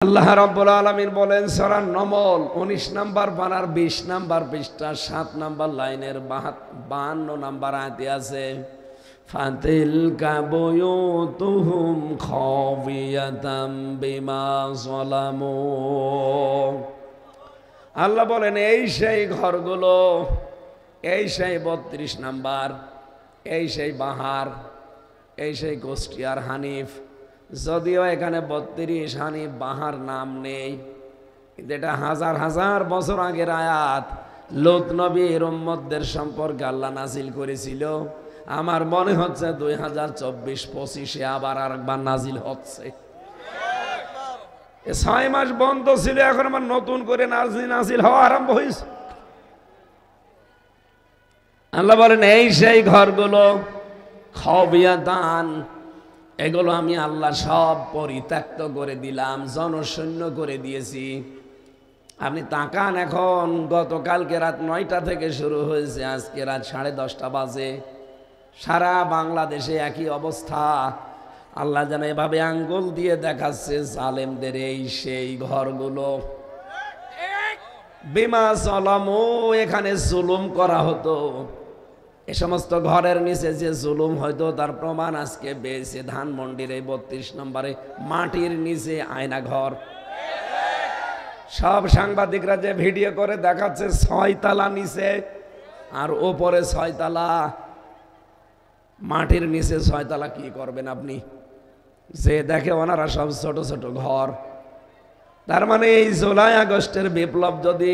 আল্লাহ রাব্বুল আলামিন বলেন সূরা নমল ১৯ নাম্বার পারার ২০ নাম্বার পৃষ্ঠা ৭ নাম্বার লাইনের ৫২ নাম্বার আয়াতে আছে ফাতিলকা বুয়ুতুহুম খাবিয়াতাম বিমা যালামু। আল্লাহ বলেন এই সেই ঘরগুলো, এই সেই ৩২ নাম্বার, এই সেই বাহার, এই সেই কুষ্টিয়ার হানিফ। যদিও এখানে ৩২ হানিফ বাহার নাম নেই, কিন্তু এটা হাজার হাজার বছর আগের আয়াত। লূত নবীর উম্মতদের সম্পর্কে আল্লাহ নাজিল করেছিল। আমার মনে হচ্ছে ২০২৪-২৫ আবার আরেকবার নাজিল হচ্ছে। ৬ মাস বন্ধ ছিল, এখন আবার নতুন করে নাজিল হওয়া আরম্ভ হয়েছে। আল্লাহ বলেন এই সেই ঘরগুলো খাবিয়াতান, এগুলো আমি আল্লাহ সব পরিত্যক্ত করে দিলাম, জনশূন্য করে দিয়েছি। আপনি তাকান, এখন গতকালকে রাত ৯টা থেকে শুরু হয়েছে, আজকে রাত 10:30 বাজে। সারা বাংলাদেশে একই অবস্থা। আল্লাহ যেন এভাবে আঙ্গুল দিয়ে দেখাচ্ছে জালেমদের এই সেই ঘরগুলো। বিমা যালামু, এখানে জুলুম করা হতো। এ সমস্ত ঘরের নিচে যে জুলুম হয়তো তার প্রমাণ আজকে পেয়েছে ধানমন্ডির এই ৩২ নম্বরে মাটির নিচে আয়না ঘর। সব সাংবাদিকরা যে ভিডিও করে দেখাচ্ছে ৬ তলা নিচে আর ওপরে ৬ তলা, মাটির নিচে ৬ তলা। কি করবেন আপনি? যে দেখে ওনারা সব ছোট ছোট ঘর। তার মানে এই জুলাই আগস্টের বিপ্লব যদি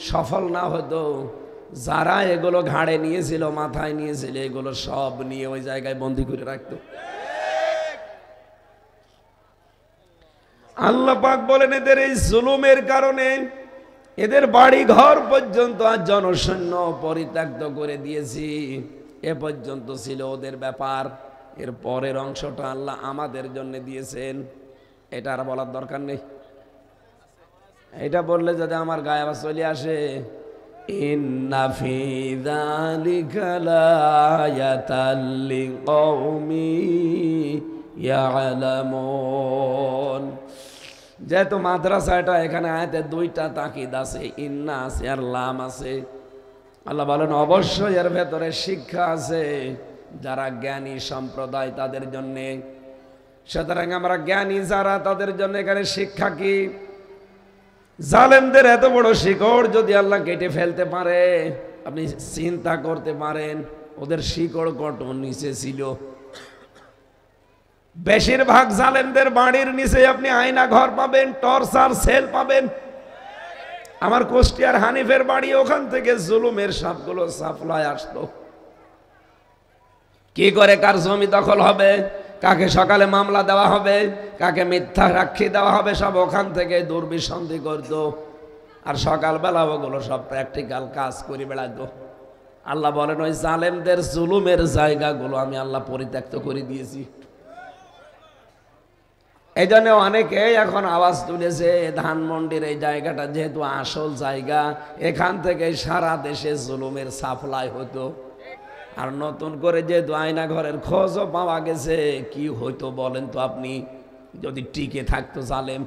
সফল না হতো, যারা এগুলো ঘাড়ে নিয়েছিল, মাথায় নিয়েছিল, এগুলো সব নিয়ে ওই জায়গায় বন্দি করে রাখতো। আল্লাহ পাক বলেন এদের এই জুলুমের কারণে এদের বাড়ি ঘর পর্যন্ত আর জনশূন্য পরিত্যক্ত করে দিয়েছি। এ পর্যন্ত ছিল ওদের ব্যাপার। এর পরের অংশটা আল্লাহ আমাদের জন্য দিয়েছেন। এটা আর বলার দরকার নেই। এটা বললে যদি আমার গায়ে আবার চলে আসে, ইন্না ফি যালিকা লায়াতাল লিকাউমিন ইয়ালামুন। যেহেতু মাদ্রাসাটা এখানে আয়াতে ২টা তাকিদ আছে, ইন্না আছে আর লাম আছে। আল্লাহ বলেন অবশ্যই এর ভেতরে শিক্ষা আছে যারা জ্ঞানী সম্প্রদায় তাদের জন্য। সুতরাং আমরা জ্ঞানী যারা, তাদের জন্য এখানে শিক্ষা কি? জালেমদের এত বড় শিকড় যদি আল্লাহ কেটে ফেলতে পারে, আপনি চিন্তা করতে পারেন ওদের শিকড় কত নিচে ছিল। বেশিরভাগ জালেমদের বাড়ির নিচে আপনি আয়না ঘর পাবেন, টর্চার সেল পাবেন। আমার কুষ্টিয়ার হানিফের বাড়ি, ওখান থেকে জুলুমের সবগুলো সাপ্লাই আসতো। কি করে কার জমি দখল হবে, কাকে সকালে মামলা দেওয়া হবে, কাকে মিথ্যা সাক্ষী দেওয়া হবে, সব ওখান থেকে দুর্বিসন্ধি করত। আর সকালবেলা ওগুলো সব প্র্যাকটিক্যাল কাজ করে বেড়াতো। আল্লাহ বলেন ওই জালেমদের জুলুমের জায়গাগুলো আমি আল্লাহ পরিত্যক্ত করে দিয়েছি। এই জন্য অনেকে এখন আওয়াজ তুলেছে ধানমন্ডির এই জায়গাটা যেহেতু আসল জায়গা, এখান থেকে সারা দেশে জুলুমের সাপ্লাই হতো। আর নতুন করে যেহেতু আয়না ঘরের খোঁজও পাওয়া গেছে, কি হইতো বলেন তো আপনি যদি টিকে থাকতো জালেম?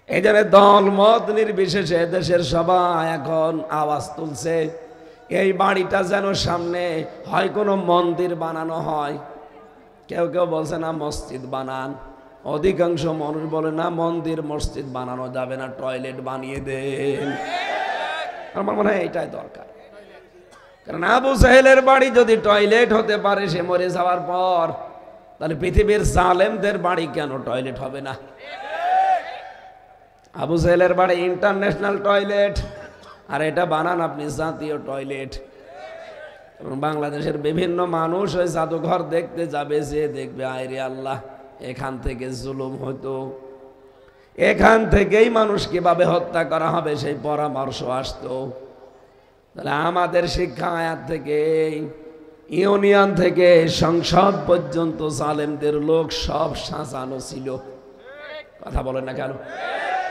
এই জন্য দল মত নির্বিশেষে দেশের সবাই এখন আওয়াজ তুলছে এই বাড়িটা যেন সামনে হয় কোনো মন্দির বানানো হয়। কেউ কেউ বলছে না মসজিদ বানান, অধিকাংশ মানুষ বলে না মন্দির মসজিদ বানানো যাবে না, টয়লেট বানিয়ে দেন। আমার মনে হয় এইটাই দরকার। কারণ আবু জাহেলের বাড়ি যদি টয়লেট হতে পারে সে মরে যাওয়ার পর, তাহলে পৃথিবীর জালেমদের বাড়ি কেন টয়লেট হবে না? আবু জাহেলের বাড়ি ইন্টারন্যাশনাল টয়লেট, আর এটা বানান আপনি জাতীয় টয়লেট। এবং বাংলাদেশের বিভিন্ন মানুষ ওই জাদুঘর দেখতে যাবে, যে দেখবে আয়রে আল্লাহ, এখান থেকে জুলুম হতো, এখান থেকেই মানুষ কিভাবে হত্যা করা হবে সেই পরামর্শ আসতো। তাহলে আমাদের শিক্ষা আয়াত থেকে, ইউনিয়ন থেকে সংসদ পর্যন্ত জালেমদের লোক সব সাজানো ছিল। কথা বলেন না কেন?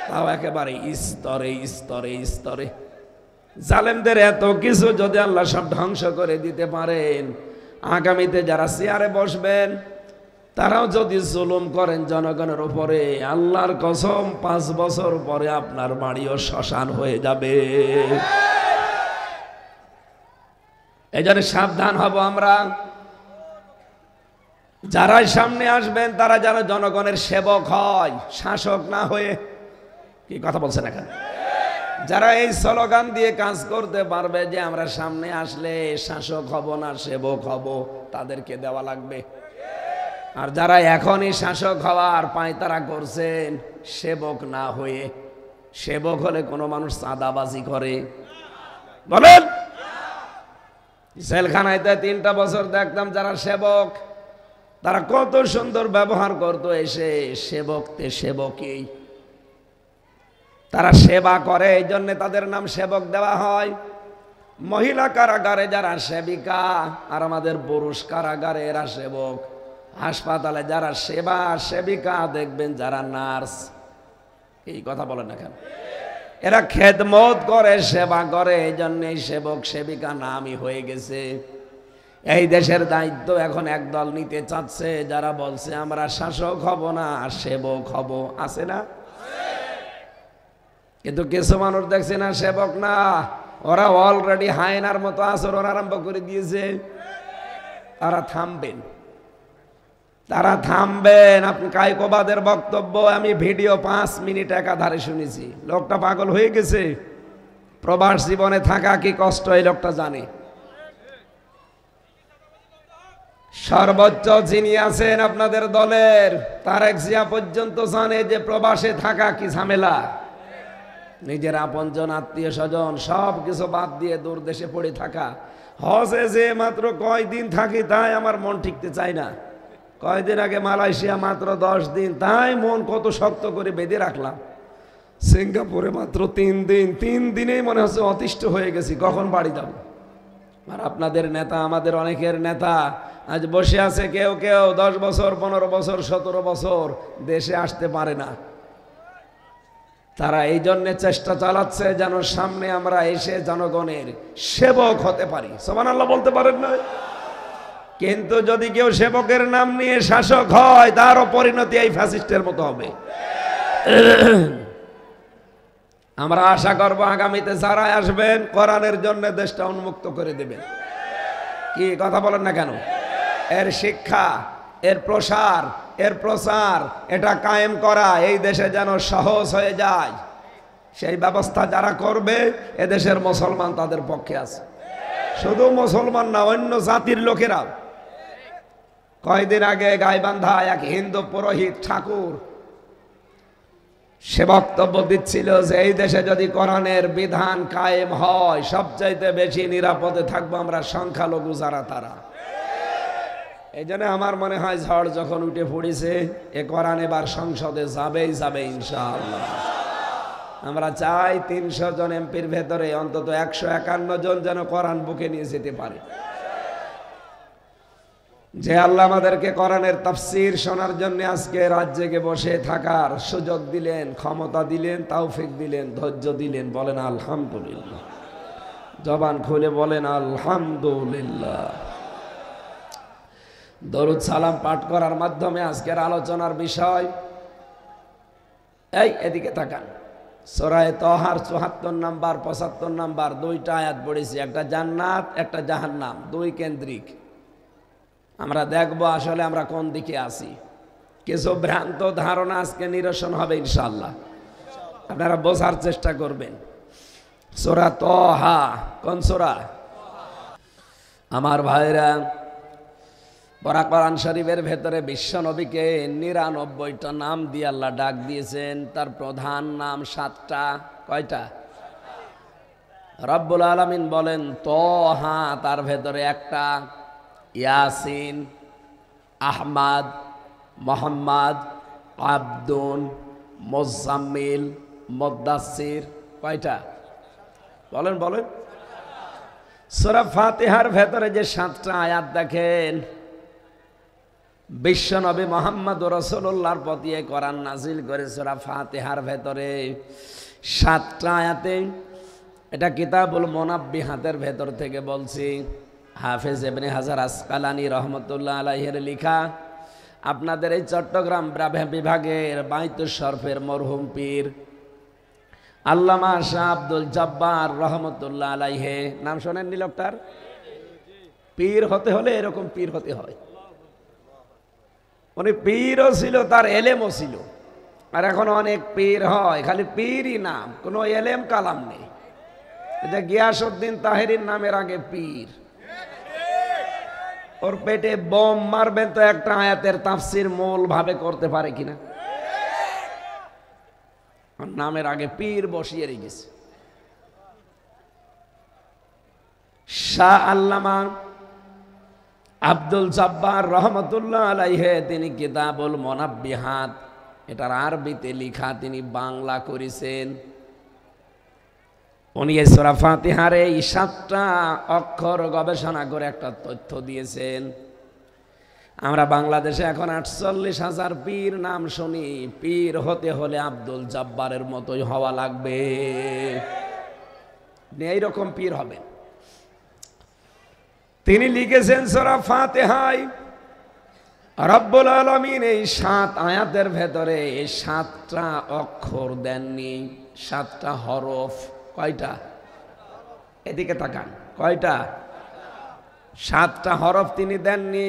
তাও একেবারে স্তরে স্তরে স্তরে। জালেমদের এত কিছু যদি আল্লাহ সব ধ্বংস করে দিতে পারেন, আগামীতে যারা চেয়ারে বসবেন তারাও যদি জুলুম করেন জনগণের উপরে, আল্লাহর কসম 5 বছর পরে আপনার বাড়িও শ্মশান হয়ে যাবে। এজন্য সাবধান হব আমরা। যারাই সামনে আসবেন তারা যেন জনগণের সেবক হয়, শাসক না হয়ে। কি কথা বলছেন এখানে? যারা এই স্লোগান দিয়ে কাজ করতে পারবে যে আমরা সামনে আসলে শাসক হব না সেবক হব, তাদেরকে দেওয়া লাগবে। আর যারা এখনই শাসক হওয়ার পায়তারা করছেন সেবক না হয়ে, সেবক হলে কোনো মানুষ চাঁদাবাজি করে? বলেন। জেলখানায় 3টা বছর দেখতাম যারা সেবক, তারা কত সুন্দর ব্যবহার করতো। এসে সেবকতে সেবকই, তারা সেবা করে, এই জন্য তাদের নাম সেবক দেওয়া হয়। মহিলা কারাগারে যারা সেবিকা, আর আমাদের পুরুষ কারাগারে এরা সেবক। হাসপাতালে যারা সেবা সেবিকা দেখবেন যারা নার্স, এই কথা বলেন না কেন? এরা খেদমত করে, সেবা করে, এই জন্যই সেবক সেবিকা নামই হয়ে গেছে। এই দেশের দায়িত্ব এখন একদল নিতে চাচ্ছে, যারা বলছে আমরা শাসক হব না সেবক হব। আছে না? কিন্তু কিছু মানুষ দেখছে না সেবক না, ওরা অলরেডি হায়নার মতো আচরণ আরম্ভ করে দিয়েছে। তারা থামবেন, তারা থামবেন। আপনি কায়কোবাদের বক্তব্য আমি ভিডিও 5 মিনিট একাধারে শুনেছি। লোকটা পাগল হয়ে গেছে। প্রবাস জীবনে থাকা কি কষ্ট এই লোকটা জানে। সর্বোচ্চ যিনি আছেন আপনাদের দলের তারেক জিয়া পর্যন্ত জানে যে প্রবাসে থাকা কি ঝামেলা। নিজের আপনজন আত্মীয় স্বজন সব কিছু বাদ দিয়ে দূর দেশে পড়ে থাকা। হজে যে মাত্র কয়দিন থাকি তাই আমার মন ঠিকতে চায় না। কয়দিন আগে মালয়েশিয়া মাত্র 10 দিন, তাই মন কত শক্ত করে বেঁধে রাখলাম। সিঙ্গাপুরে মাত্র 3 দিন, 3 দিনেই মনে হচ্ছে অতিষ্ঠ হয়ে গেছি, কখন বাড়ি যাব। আর আপনাদের নেতা, আমাদের অনেকের নেতা আজ বসে আছে, কেউ কেউ 10 বছর 15 বছর 17 বছর দেশে আসতে পারে না। তারা এই জন্য চেষ্টা চালাচ্ছে যেন সামনে আমরা এসে জনগণের সেবক হতে পারি। সুবহানাল্লাহ বলতে পারেন না? কিন্তু যদি কেউ সেবকের নাম নিয়ে শাসক হয়, তারও পরিণতি এই ফ্যাসিস্টের মতো হবে। আমরা আশা করব আগামীতে যারা আসবেন কোরআনের জন্য দেশটা উন্মুক্ত করে দেবেন। কি কথা বলেন না কেন? এর শিক্ষা, এর প্রসার, এর প্রচার, এটা কায়েম করা এই দেশে যেন সহজ হয়ে যায়, সেই ব্যবস্থা যারা করবে এদেশের মুসলমান তাদের পক্ষে আছে। শুধু মুসলমান না, অন্য জাতির লোকেরা। কয়দিন আগে গাইবান্ধা এক হিন্দু পুরোহিত ঠাকুর সে বক্তব্য দিচ্ছিল যে এই দেশে যদি কোরআনের বিধান কায়েম হয়, সবচাইতে বেশি নিরাপদে থাকবো আমরা সংখ্যালঘু যারা তারা। এই জন্য আমার মনে হয় ঝড় যখন উঠে পড়েছে, এ কোরআন এবার সংসদে যাবেই যাবে ইনশাআল্লাহ। আমরা চাই 300 জন এমপির ভেতরে অন্তত 151 জন যেন কোরআন বুকে নিয়ে যেতে পারে। যে আল্লাহ আমাদেরকে কোরআনের তাফসীর শোনার জন্য আজকে রাজ্যে বসে থাকার সুযোগ দিলেন, ক্ষমতা দিলেন, তৌফিক দিলেন, ধৈর্য দিলেন, বলেন আলহামদুলিল্লাহ। জবান খুলে বলেন আলহামদুলিল্লাহ। দরুদ সালাম পাঠ করার মাধ্যমে আজকের আলোচনার বিষয়, এই এদিকে তাকান, সূরা তাহার 74 নাম্বার 75 নাম্বার 2টা আয়াত পড়েছি। একটা জান্নাত, একটা জাহান্নাম, 2 কেন্দ্রিক। আমরা দেখব আসলে আমরা কোন দিকে আছি। কিছু ভ্রান্ত ধারণা আজকে নিরসন হবে ইনশাআল্লাহ। আপনারা বোঝার চেষ্টা করবেন। সূরা তাহা কোন সূরা? আমার ভাইরা, পরা কোরআন শরীফের ভেতরে বিশ্ব নবীকে 99টা নাম দিয়ে আল্লাহ ডাক দিয়েছেন। তার প্রধান নাম 7টা। কয়টা? রব্বুল আলামিন বলেন তাহা, তার ভেতরে একটা ইয়াসিন, আহমদ, মোহাম্মদ, আব্দুন, মুজাম্মিল, মুদাসসির। কয়টা? বলেন বলেন। সূরা ফাতিহার ভেতরে যে 7টা আয়াত দেখেন, বিশ্ব নবী মুহাম্মদুর রাসূলুল্লাহর প্রতি কোরআন নাজিল করে সূরা ফাতিহার ভেতরে 7টা আয়াতে। এটা কিতাবুল মুনাব্বিহাতের ভেতর থেকে বলছি। হাফেজ ইবনে হাজার আসকালানী রহমতুল্লাহ আলাইহির লেখা। আপনাদের এই চট্টগ্রাম বিভাগের বাইতুল শরফের মরহুম পীর আল্লামা শাহ আব্দুল জব্বার রহমতুল্লাহ আলাইহে, নাম শোনেননি লোকটার? পীর হতে হলে এরকম পীর হতে হয়। উনি পীরও ছিল, তার এলেমও ছিল। আর এখন অনেক পীর হয়, খালি পীরই নাম, কোনো এলেম কালাম নেই। এটা গিয়াসউদ্দিন তাহেরির নামের আগে পীর। ওর পেটে বোম মারবেন তো একটা আয়াতের তাফসির মূল ভাবে করতে পারে কিনা? নামের আগে পীর বসিয়ে রেখেছে। শাহ আল্লামা আব্দুল জব্বার রহমতুল্লাহ আলাইহে তিনি কিতাবুল মুনাব্বিহাত, এটার আরবিতে লেখা, তিনি বাংলা করেছেন। উনি এই সূরা ফাতিহার এই 7টা অক্ষর গবেষণা করে একটা তথ্য দিয়েছেন। আমরা বাংলাদেশে এখন 48,000 পীর নাম শুনি, পীর হতে হলে আব্দুল জব্বারের মতোই হওয়া লাগবে, এইরকম পীর হবেন। তিনি লিখেছেন সূরা ফাতিহায় রব্বুল আলামিন এই 7 আয়াতের ভেতরে এই 7টা অক্ষর দেননি, 7টা হরফ। কয়টা? এদিকে তাকান, কয়টা? 7টা হরফ তিনি দেননি।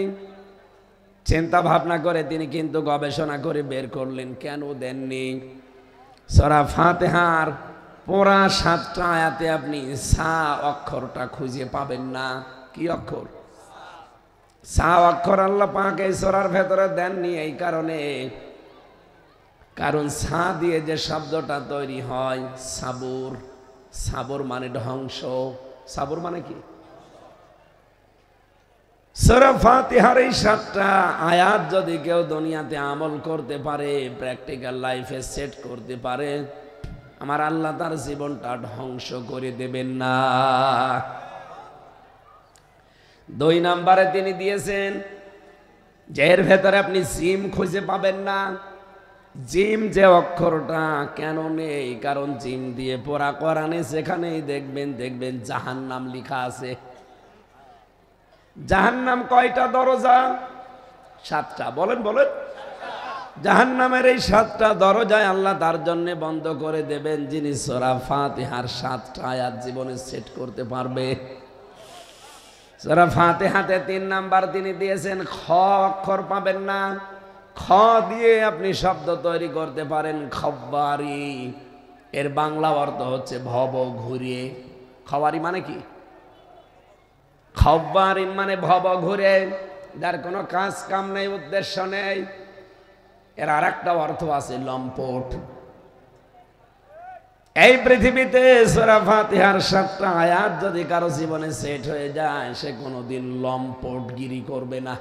চিন্তা ভাবনা করে তিনি কিন্তু গবেষণা করে বের করলেন কেন দেননি। সূরা ফাতিহার পুরা 7টা আয়াতে আপনি সা অক্ষরটা খুঁজে পাবেন না। কি অক্ষর? সা অক্ষর আল্লাহ পাক এই সূরার ভেতরে দেননি এই কারণে, কারণ সা দিয়ে যে শব্দটা তৈরি হয় সাবুর, সাবর মানে ধ্বংস। সাবর মানে কি? সূরা ফাতিহার এই 7টা আয়াত যদি কেউ দুনিয়াতে আমল করতে পারে, প্র্যাকটিক্যাল লাইফে সেট করতে পারে, আমার আল্লাহ তার জীবনটা ধ্বংস করে দেবেন না। 2 নম্বরে তিনি দিয়েছেন যে এর ভেতরে আপনি জিম খুঁজে পাবেন না। জিম যে অক্ষরটা কেন নেই? কারণ জিম দিয়ে পড়া কোরআনে যেখানেই দেখবেন জাহান্নাম লেখা আছে। জাহান্নাম কয়টা দরজা? 7টা। বলেন বলেন। জাহান্নামের এই 7টা দরজায় আল্লাহ তার জন্য বন্ধ করে দেবেন যিনি সূরা ফাতিহার 7টা আয়াত জীবনে সেট করতে পারবে। সূরা ফাতিহাতে 3 নাম্বার তিনি দিয়েছেন খ অক্ষর পাবেন না। খ দিয়ে আপনি শব্দ তৈরি করতে পারেন খব্বারি, এর বাংলা অর্থ হচ্ছে ভব ঘুরিয়ে। খবারি মানে কি? খব্বারি মানে ভব ঘুরে, যার কোনো কাজ কাম নেই, উদ্দেশ্য নেই। এর আরেকটা অর্থ আছে লম্পট। এই পৃথিবীতে সূরা ফাতিহার 7টা আয়াত যদি কারো জীবনে সেট হয়ে যায়, সে কোনোদিন লম্পটগিরি করবে না।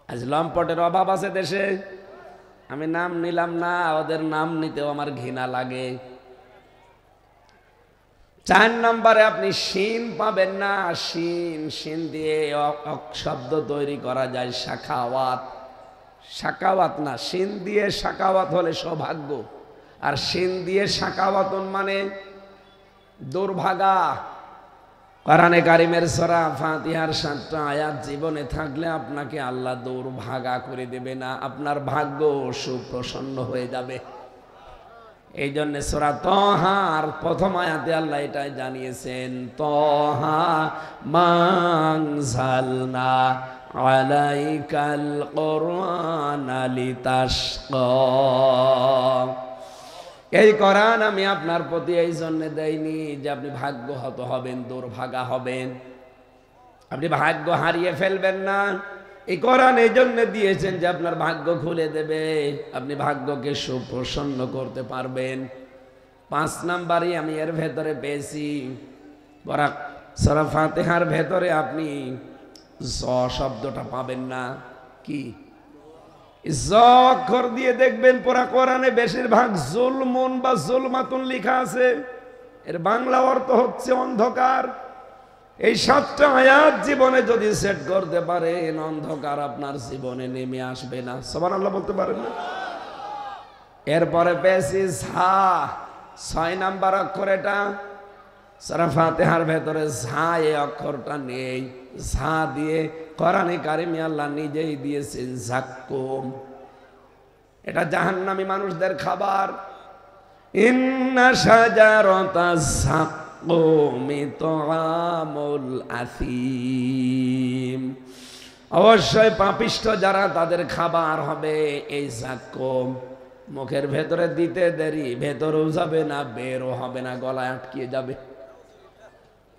আজ লম্পটের অভাব আছে দেশে। আমি নাম নিলাম না, ওদের নাম নিতেও আমার ঘৃণা লাগে। 4 নম্বরে আপনি শিন পাবেন না। শিন দিয়ে শব্দ তৈরি করা যায় শাখাওয়াত। শাকাওয়াত না, শিন দিয়ে শাকাওয়াত হলে সৌভাগ্য, আর শিন দিয়ে শাকাওয়াতুন মানে দুর্ভাগা। কোরআনে কারিমের সূরা ফাতিহার 7টা আয়াত জীবনে থাকলে আপনাকে আল্লাহ দুর্ভাগা করে দেবে না, আপনার ভাগ্য সুপ্রসন্ন হয়ে যাবে। এই জন্য সূরা তাহার প্রথম আয়াতে আল্লাহ এটাই জানিয়েছেন, তাহা মা আনজালনা আলাইকাল কুরআনা লিতাশকা। এই কোরআন আমি আপনার প্রতি এই জন্য দেইনি যে আপনি ভাগ্যহত হবেন, দুর্ভাগা হবেন, আপনি ভাগ্য হারিয়ে ফেলবেন না। এই কোরআন এই জন্য দিয়েছেন যে আপনার ভাগ্য খুলে দেবে, আপনি ভাগ্যকে সুপ্রসন্ন করতে পারবেন। 5 নাম্বারই আমি এর ভেতরে পেয়েছি, সূরা ফাতিহার ভেতরে আপনি জ শব্দটা পাবেন না। কি? জ অক্ষর দিয়ে দেখবেন পুরা কোরআনে বেশিরভাগ জুলমুন বা জুলমাতুন লেখা আছে, এর বাংলা অর্থ হচ্ছে অন্ধকার। এই 7টা আয়াত জীবনে যদি সেট করতে পারেন, অন্ধকার আপনার জীবনে নেমে আসবে না। সুবহানাল্লাহ বলতে পারেন না? এরপরে পেয়েছি ঝা, 6 নাম্বার অক্ষর। এটা সূরা ফাতিহার ভেতরে ঝা এই অক্ষরটা নেই। ঝা দিয়ে কোরআনে কারিমে আল্লাহ নিজেই দিয়েছেন যাক্কুম। এটা জাহান্নামী মানুষদের খাবার। ইন্না শাজারাতাজ যাক্কুমি তুআমুল আসিম। অবশ্যই পাপিষ্ঠ যারা তাদের খাবার হবে এই যাক্কুম। মুখের ভেতরে দিতে দেরি, ভেতরেও যাবে না, বেরও হবে না, গলায় আটকিয়ে যাবে।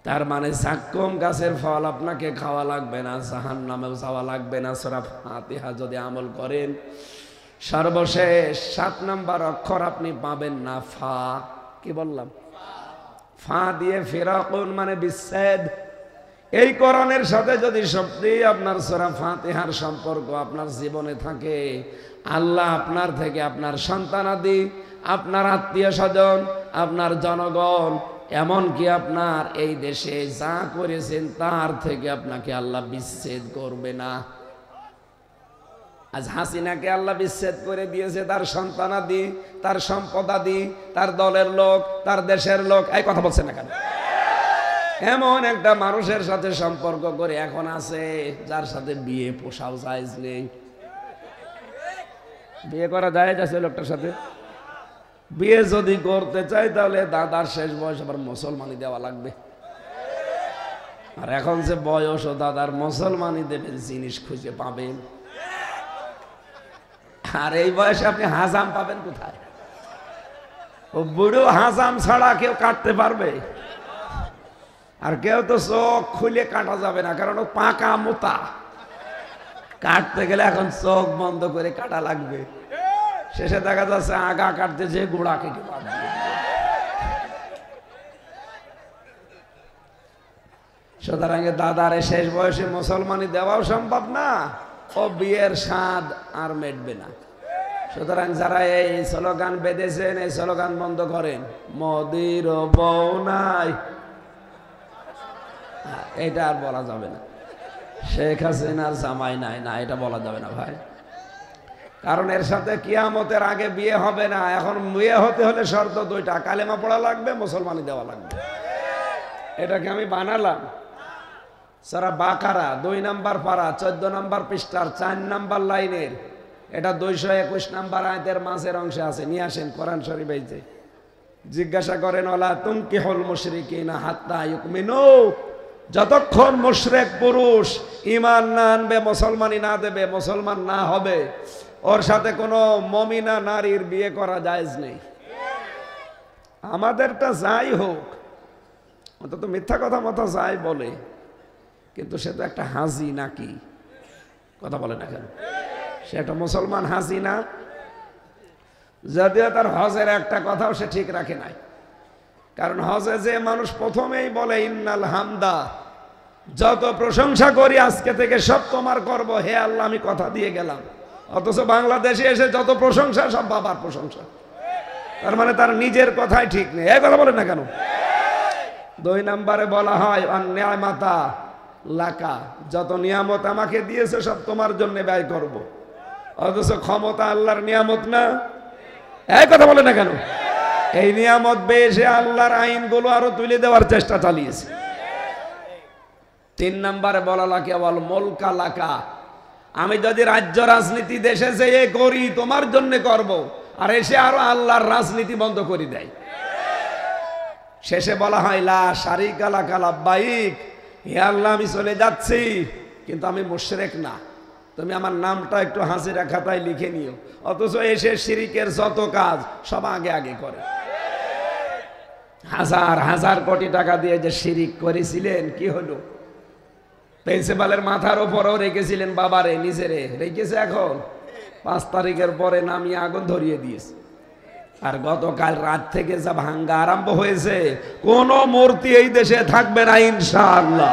তার মানে যাক্কুম গাছের ফল আপনাকে খাওয়া লাগবে না, জাহান্নামেও যাওয়া লাগবে না। সূরা ফাতিহা যদি আমল করেন, সর্বশেষ 7 নম্বর অক্ষর আপনি পাবেন না, ফা। কি বললাম? ফা দিয়ে ফিরাকুন মানে বিচ্ছেদ। এই কোরআনের সাথে যদি সত্যি আপনার সূরা ফাতিহার সম্পর্ক আপনার জীবনে থাকে, আল্লাহ আপনার থেকে আপনার সন্তানাদি, আপনার আত্মীয় স্বজন, আপনার জনগণ, এমনকি আপনার এই দেশে যা করেছেন তার থেকে আপনাকে আল্লাহ বিচ্ছেদ করবে না। আজ হাসিনাকে আল্লাহ বিচ্ছেদ করে দিয়েছে, তার সন্তানাদি, তার সম্পদাদি, তার দলের লোক, তার দেশের লোক। এই কথা বলছেন না কেন? এমন একটা মানুষের সাথে সম্পর্ক করে এখন আছে যার সাথে বিয়ে পোষাও জায়েজ নেই। বিয়ে করা জায়েজ আছে লোকটার সাথে? বিয়ে যদি করতে চাই তাহলে দাদার শেষ বয়স আবার মুসলমানি দেওয়া লাগবে। আর এখন যে বয়স ও দাদার মুসলমানি দেবেন জিনিস খুঁজে পাবেন, আর এই বয়সে আপনি হাজাম পাবেন কোথায়? ও বুড়ো হাজাম ছাড়া কেউ কাটতে পারবে? আর কেউ তো চোখ খুলে কাটা যাবে না, কারণ ও পাকা মোটা। কাটতে গেলে এখন চোখ বন্ধ করে কাটা লাগবে। শেষে দেখা যাচ্ছে আগা কাটতে যে গোড়া কেটে বাদ দিয়ে। সুতরাং দাদারে শেষ বয়সে মুসলমানি দেওয়াও সম্ভব না, ও বিয়ের স্বাদ আর মেটবে না। সুতরাং যারা এই স্লোগান বেঁধেছেন, এই স্লোগান বন্ধ করেন। মোদির বউ নাই, এটা আর বলা যাবে না। শেখ হাসিনার জামাই নাই, না এটা বলা যাবে না ভাই। কারণ এর সাথে কিয়ামতের আগে বিয়ে হবে না। এখন বিয়ে হতে হলে শর্ত 2টা, কালেমা পড়া লাগবে, মুসলমানি দেওয়া লাগবে। এটাকে আমি বানালাম। সূরা বাকারা 2 নম্বর পারা 14 নম্বর পৃষ্ঠার 4 নম্বর লাইনের, এটা 221 নম্বর আয়াতের মাঝের অংশে আছে। নিয়ে আসেন কোরআন শরীফ। এই যে জিজ্ঞাসা করেন, ওয়ালা তুনকিহুল মুশরিকিনা হাত্তা ইউমিনু, যতক্ষণ মুশরিক পুরুষ ঈমান না আনবে, মুসলমানি না দেবে, মুসলমান না হবে, ওর সাথে কোনো মুমিনা নারীর বিয়ে করা জায়েজ নেই। আমাদেরটা যাই হোক, অন্তত মিথ্যা কথা মতো যাই বলে, কিন্তু সে তো একটা হাজি নাকি? কথা বলে না কেন? সে একটা মুসলমান হাজি না? যদিও তার হজের একটা কথাও সে ঠিক রাখে নাই। কারণ হজে যে মানুষ প্রথমেই বলে ইন্নাল হামদা, যত প্রশংসা করি আজকে থেকে সব তোমার করব, হে আল্লাহ আমি কথা দিয়ে গেলাম। অথচ বাংলাদেশে এসে যত প্রশংসা সব বাবার প্রশংসা। তার মানে তার নিজের কথাই ঠিক নেই। এই কথা বলেন না কেন? 2 নম্বরে বলা হয় অন্যায়মাতা লাকা, যত নিয়ামত আমাকে দিয়েছে সব তোমার জন্য ব্যয় করব। অথচ ক্ষমতা আল্লাহর নিয়ামত না? এই কথা বলে না কেন? এই নিয়ামত বেশে আল্লাহর আইনগুলো আরো তুলে দেওয়ার চেষ্টা চালিয়েছে। 3 নম্বরে বলা লাগে বল মুলকা লাকা, আমি যদি রাজ্য রাজনীতি দেশে যেয়ে করি তোমার জন্য করব, আর এসে আরো আল্লাহর রাজনীতি বন্ধ করে দেয়। শেষে বলা হয় লা শারিকা লাকা লাব্বাইক, হে আল্লাহ আমি চলে যাচ্ছি, কিন্তু আমি মুশরিক না, তুমি আমার নামটা একটু হাজিরা খাতায় লিখে নিও। অথচ এসে শিরিকের যত কাজ সব আগে আগে করে। হাজার হাজার কোটি টাকা দিয়ে যে শিরিক করেছিলেন, কি হলো? প্রিন্সিপালের মাথার উপরও রেখেছিলেন বাবারে, নিজেরে রেখেছে। এখন 5 তারিখের পরে নামিয়ে আগুন ধরিয়ে দিয়েছে। আর গতকাল রাত থেকে যা ভাঙ্গা আরম্ভ হয়েছে, কোন মূর্তি এই দেশে থাকবে না ইনশাআল্লাহ।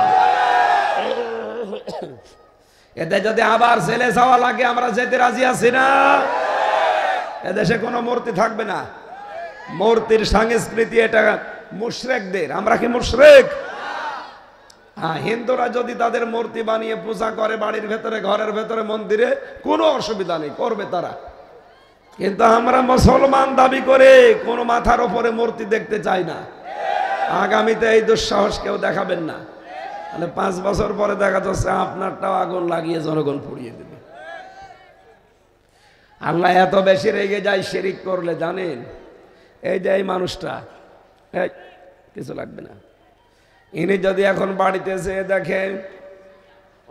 এতে যদি আবার ছেলে যাওয়া লাগে আমরা যেতে রাজি আছি না। এদেশে কোনো মূর্তি থাকবে না। মূর্তির সংস্কৃতি এটা মুশরিকদের। আমরা কি মুশরিক? হ্যাঁ, হিন্দুরা যদি তাদের মূর্তি বানিয়ে পূজা করে বাড়ির ভেতরে, ঘরের ভেতরে, মন্দিরে, কোনো অসুবিধা নেই, করবে তারা। কিন্তু আমরা মুসলমান দাবি করে কোনো মাথার উপরে মূর্তি দেখতে চাই না। আগামীতে এই দুঃসাহস কেউ দেখাবেন না। মানে 5 বছর পরে দেখা যাচ্ছে আপনারটাও আগুন লাগিয়ে জনগণ পুড়িয়ে দেবে। আল্লাহ এত বেশি রেগে যায় শিরিক করলে, জানেন? এই যে এই মানুষটা, এই কিছু লাগবে না, ইনি যদি এখন বাড়িতে যেয়ে দেখেন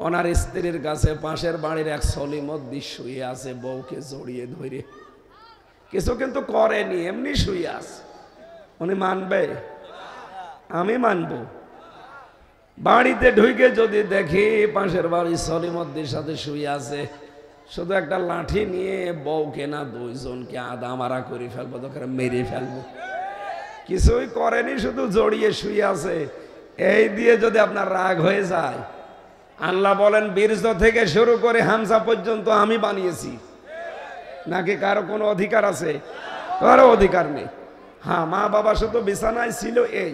ওনার স্ত্রীর কাছে পাশের বাড়ির এক সলিমদ্দি শুয়ে আছে, বউকে জড়িয়ে ধরে, কিছু কিন্তু করেনি, এমনি শুয়ে আছে, উনি মানবে? আমি মানব? বাড়িতে ঢুকে যদি দেখি পাশের বাড়ির সলিমদ্দির সাথে শুয়ে আছে, শুধু একটা লাঠি নিয়ে বউকে না দুইজনকে আদা মারা করে ফেলবো, দরকার মেরে ফেলবো। কিছুই করেনি, শুধু জড়িয়ে শুয়ে আছে, এই দিয়ে যদি আপনার রাগ হয়ে যায়, আল্লাহ বলেন বীর্য থেকে শুরু করে হামসা পর্যন্ত আমি বানিয়েছি, নাকি কারো কোনো অধিকার আছে? কারো অধিকার নেই। হ্যাঁ, মা বাবা শুধু বিছানায় ছিল, এই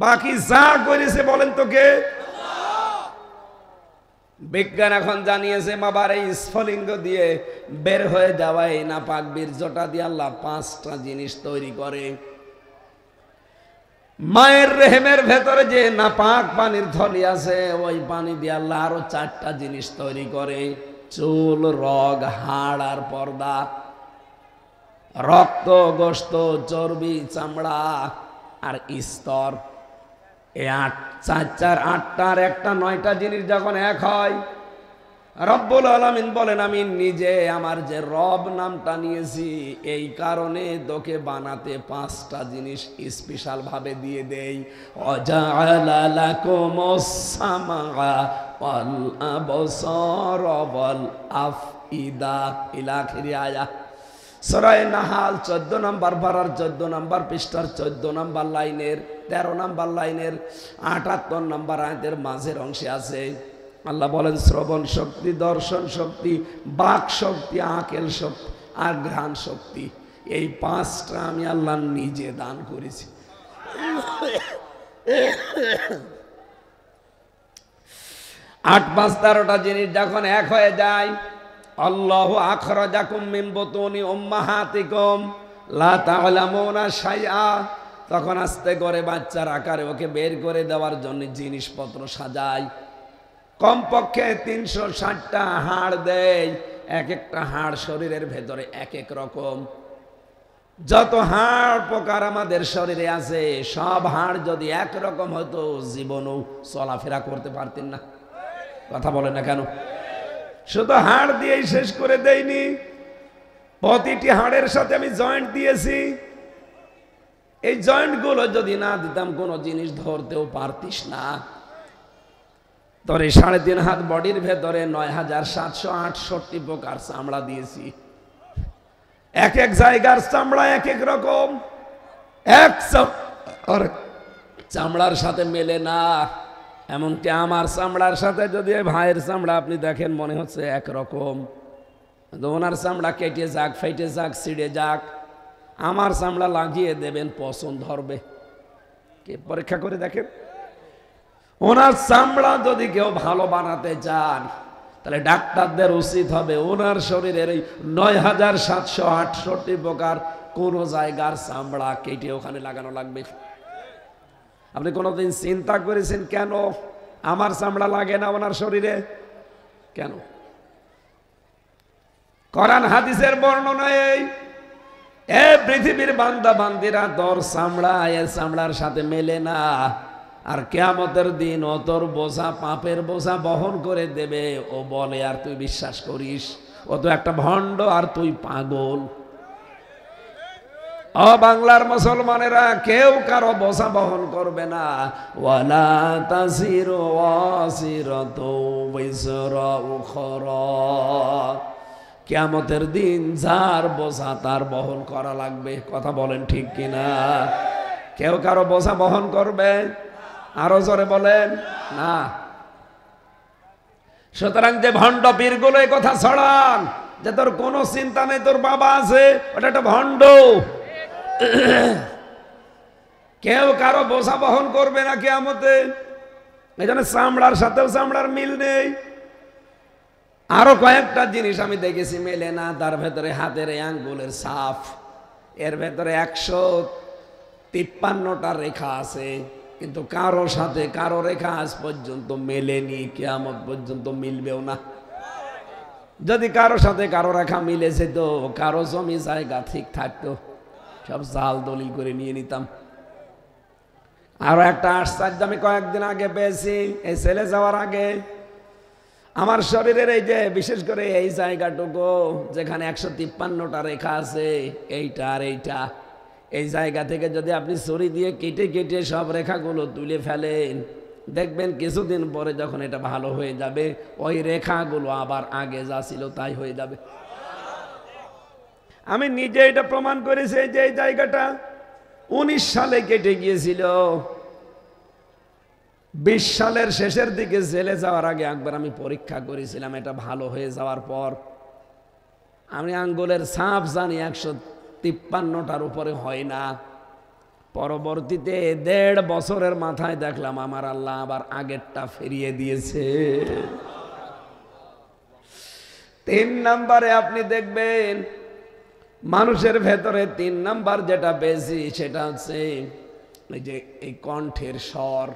বাকি যা করেছে বলেন তো কে? বিজ্ঞান এখন জানিয়েছে বাবার এই স্ফলিঙ্গ দিয়ে বের হয়ে যাওয়া এই নাপাক বীর্যটা দিয়ে আল্লাহ 5টা জিনিস তৈরি করে। মায়ের রেহেমের ভেতরে যে নাপাক পানির থলি আছে, ওই পানি দিয়ে আল্লাহ আরো 4টা জিনিস তৈরি করে, চুল, রগ, হাড় আর পর্দা, রক্ত, গোশত, চর্বি, চামড়া আর স্তর। এই 8টার একটা 9টা জিনিস যখন এক হয়, রব্বুল আলামিন বলেন আমি নিজে আমার যে রব নামটা নিয়েছি এই কারণে তোকে বানাতে 5টা জিনিস স্পেশাল ভাবে দিয়ে দেই। ওয়াজাআলা লাকুমুস সামআ ওয়াল আবসারা ওয়াল আফইদা ইলা আখিরি আয়া। সূরা নাহাল 14 নম্বর পারার 14 নম্বর পৃষ্ঠার 14 নম্বর লাইনের 13 নম্বর লাইনের 78 নম্বর আয়াতের মাঝের অংশে আছে। আল্লাহ বলেন শ্রবণ শক্তি, দর্শন শক্তি, বাক শক্তি, আকেল শক্তি আর ঘ্রাণ শক্তি, এই 5টা আমি আল্লাহ নিজে দান করেছি। 8, 5, 13টা জিনিস যখন এক হয়ে যায়, আল্লাহু আখরাজাকুম মিন বুতুনি উম্মাহাতিকুম লা তা'লামুনা শাইআ, তখন আস্তে করে বাচ্চার আকারে ওকে বের করে দেওয়ার জন্য জিনিসপত্র সাজায়। কমপক্ষে 360টা হাড় দেয়, এক একটা হাড় শরীরের ভেতরে এক এক রকম। যত হাড় প্রকার আমাদের শরীরে আছে, সব হাড় যদি একরকম হতো জীবনও চলাফেরা করতে পারতেন না। কথা বলেন না কেন? শুধু হাড় দিয়েই শেষ করে দেয়নি, প্রতিটি হাড়ের সাথে আমি জয়েন্ট দিয়েছি। এই জয়েন্টগুলো যদি না দিতাম কোনো জিনিস ধরতেও পারতিস না। তোর এই 3.5 হাত বডির ভেতরে 9768 প্রকার চামড়া দিয়েছি, এক এক জায়গার চামড়া এক এক রকম, এক চামড়ার সাথে মেলে না। এমনকি আমার চামড়ার সাথে যদি ভাইয়ের চামড়া আপনি দেখেন মনে হচ্ছে একরকম, ওনার চামড়া কেটে যাক, ফেটে যাক, ছিঁড়ে যাক, আমার চামড়া লাগিয়ে দেবেন, পছন্দ ধরবে? কে পরীক্ষা করে দেখেন। ওনার চামড়া যদি কেউ ভালো বানাতে চান, তাহলে ডাক্তারদের উচিত হবে ওনার শরীরের এই 9768 প্রকার কোন জায়গার চামড়া কেটে ওখানে লাগানো লাগবে। আপনি কোনোদিন চিন্তা করেছেন কেন আমার চামড়া লাগে না ওনার শরীরে? কেন? কোরআন হাদিসের বর্ণনা এই, এ পৃথিবীর বান্দা বান্দিরা, তোর চামড়া এর চামড়ার সাথে মেলে না, আর কিয়ামতের দিন ও তোর বোঝা, পাপের বোঝা বহন করে দেবে। ও বলে আর তুই বিশ্বাস করিস? ও তো একটা ভণ্ড আর তুই পাগল। ও বাংলার মুসলমানেরা, কেউ কারো বোঝা বহন করবে না। ওয়ালা তাসিরু ওয়াসিরাতু বিসরা উখরা, কিয়ামতের দিন যার বোঝা তার বহন করা লাগবে। কথা বলেন ঠিক কিনা? কেউ কারো বোঝা বহন করবে? আরো জোরে বলেন না। সুতরাং যে ভণ্ড পীরগুলো এই কথা ছড়ান যে তোর কোনো চিন্তা নেই, তোর বাবা আছে, ওটা একটা ভণ্ড। কেউ কারো বোঝা বহন করবে না কিয়ামতে। এই জন্য চামড়ার সাথেও চামড়ার মিল নেই। আরো কয়েকটা জিনিস আমি দেখেছি মেলে না, তার ভেতরে হাতের এই আঙ্গুলের ছাপ, এর ভেতরে 153টা রেখা আছে। কিন্তু কারো সাথে কারো রেখা আজ পর্যন্ত মেলেনি, কিয়ামত পর্যন্ত মিলবেও না। যদি কারো সাথে কারো রেখা মিলেছে তো কারো জমি জায়গা ঠিক থাকতো, সব জাল দলিল করে নিয়ে নিতাম। আরো একটা আশ্চর্য আমি কয়েকদিন আগে পেয়েছি, এই ছেলে যাওয়ার আগে। আমার শরীরের এই যে বিশেষ করে এই জায়গাটুকু যেখানে 153টা রেখা আছে, এইটা আর এইটা, এই জায়গা থেকে যদি আপনি ছুরি দিয়ে কেটে কেটে সব রেখাগুলো তুলে ফেলেন, দেখবেন কিছুদিন পরে যখন এটা ভালো হয়ে যাবে ওই রেখাগুলো আবার আগে যা ছিল তাই হয়ে যাবে। আমি নিজে এটা প্রমাণ করেছি যে এই জায়গাটা 19 সালে কেটে গিয়েছিল। 20 সালের শেষের দিকে জেলে যাওয়ার আগে একবার আমি পরীক্ষা করেছিলাম, এটা ভালো হয়ে যাওয়ার পর আমি আঙ্গুলের ছাপ জানি 153টার উপরে হয় না। পরবর্তীতে 1.5 বছরের মাথায় দেখলাম আমার আল্লাহ আবার আগেরটা ফিরিয়ে দিয়েছে। 3 নম্বরে আপনি দেখবেন মানুষের ভেতরে 3 নাম্বার যেটা বেশি সেটা হচ্ছে এই যে এই কণ্ঠের স্বর।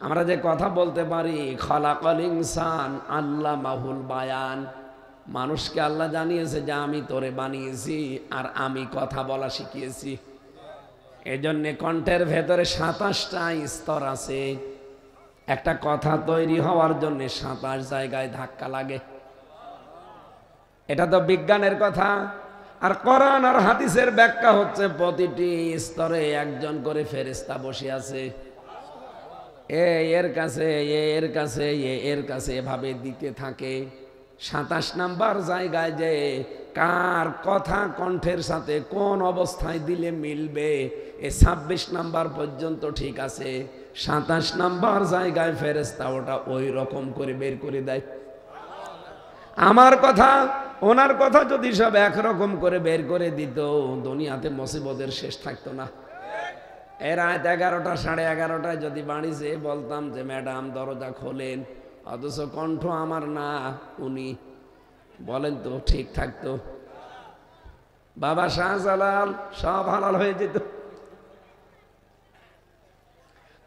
আমরা যে কথা বলতে পারি, খলাকাল ইনসান আল্লামাহুল বায়ান, মানুষকে আল্লাহ জানিয়েছে যে আমি তোরে বানিয়েছি আর আমি কথা বলা শিখিয়েছি। এজন্য কণ্ঠের ভেতরে 27টা স্তর আছে। একটা কথা তৈরি হওয়ার জন্য 27 জায়গায় ধাক্কা লাগে। এটা তো বিজ্ঞানের কথা। আর কোরআন আর হাদিসের ব্যাখ্যা হচ্ছে প্রতিটি স্তরে একজন করে ফেরেশতা বসে আছে। এর কাছে এর কাছে এর কাছে এভাবে দিতে থাকে। 27 নাম্বার জায়গায় যে কার কথা কণ্ঠের সাথে কোন অবস্থায় দিলে মিলবে, 26 নাম্বার পর্যন্ত ঠিক আছে। 27 নাম্বার জায়গায় ফেরেশতা ওটা ওই রকম করে বের করে দেয়। আমার কথা ওনার কথা যদি সব একরকম করে বের করে দিত, দুনিয়াতে মুসিবতের শেষ থাকতো না। এর রাত 11টা 11:30টায় যদি বাড়ি যেয়ে বলতাম যে ম্যাডাম দরজা খোলেন, অথচ কণ্ঠ আমার না উনি বলেন, তো ঠিক থাকতো? বাবা শাহজালাল সব হালাল হয়ে যেত।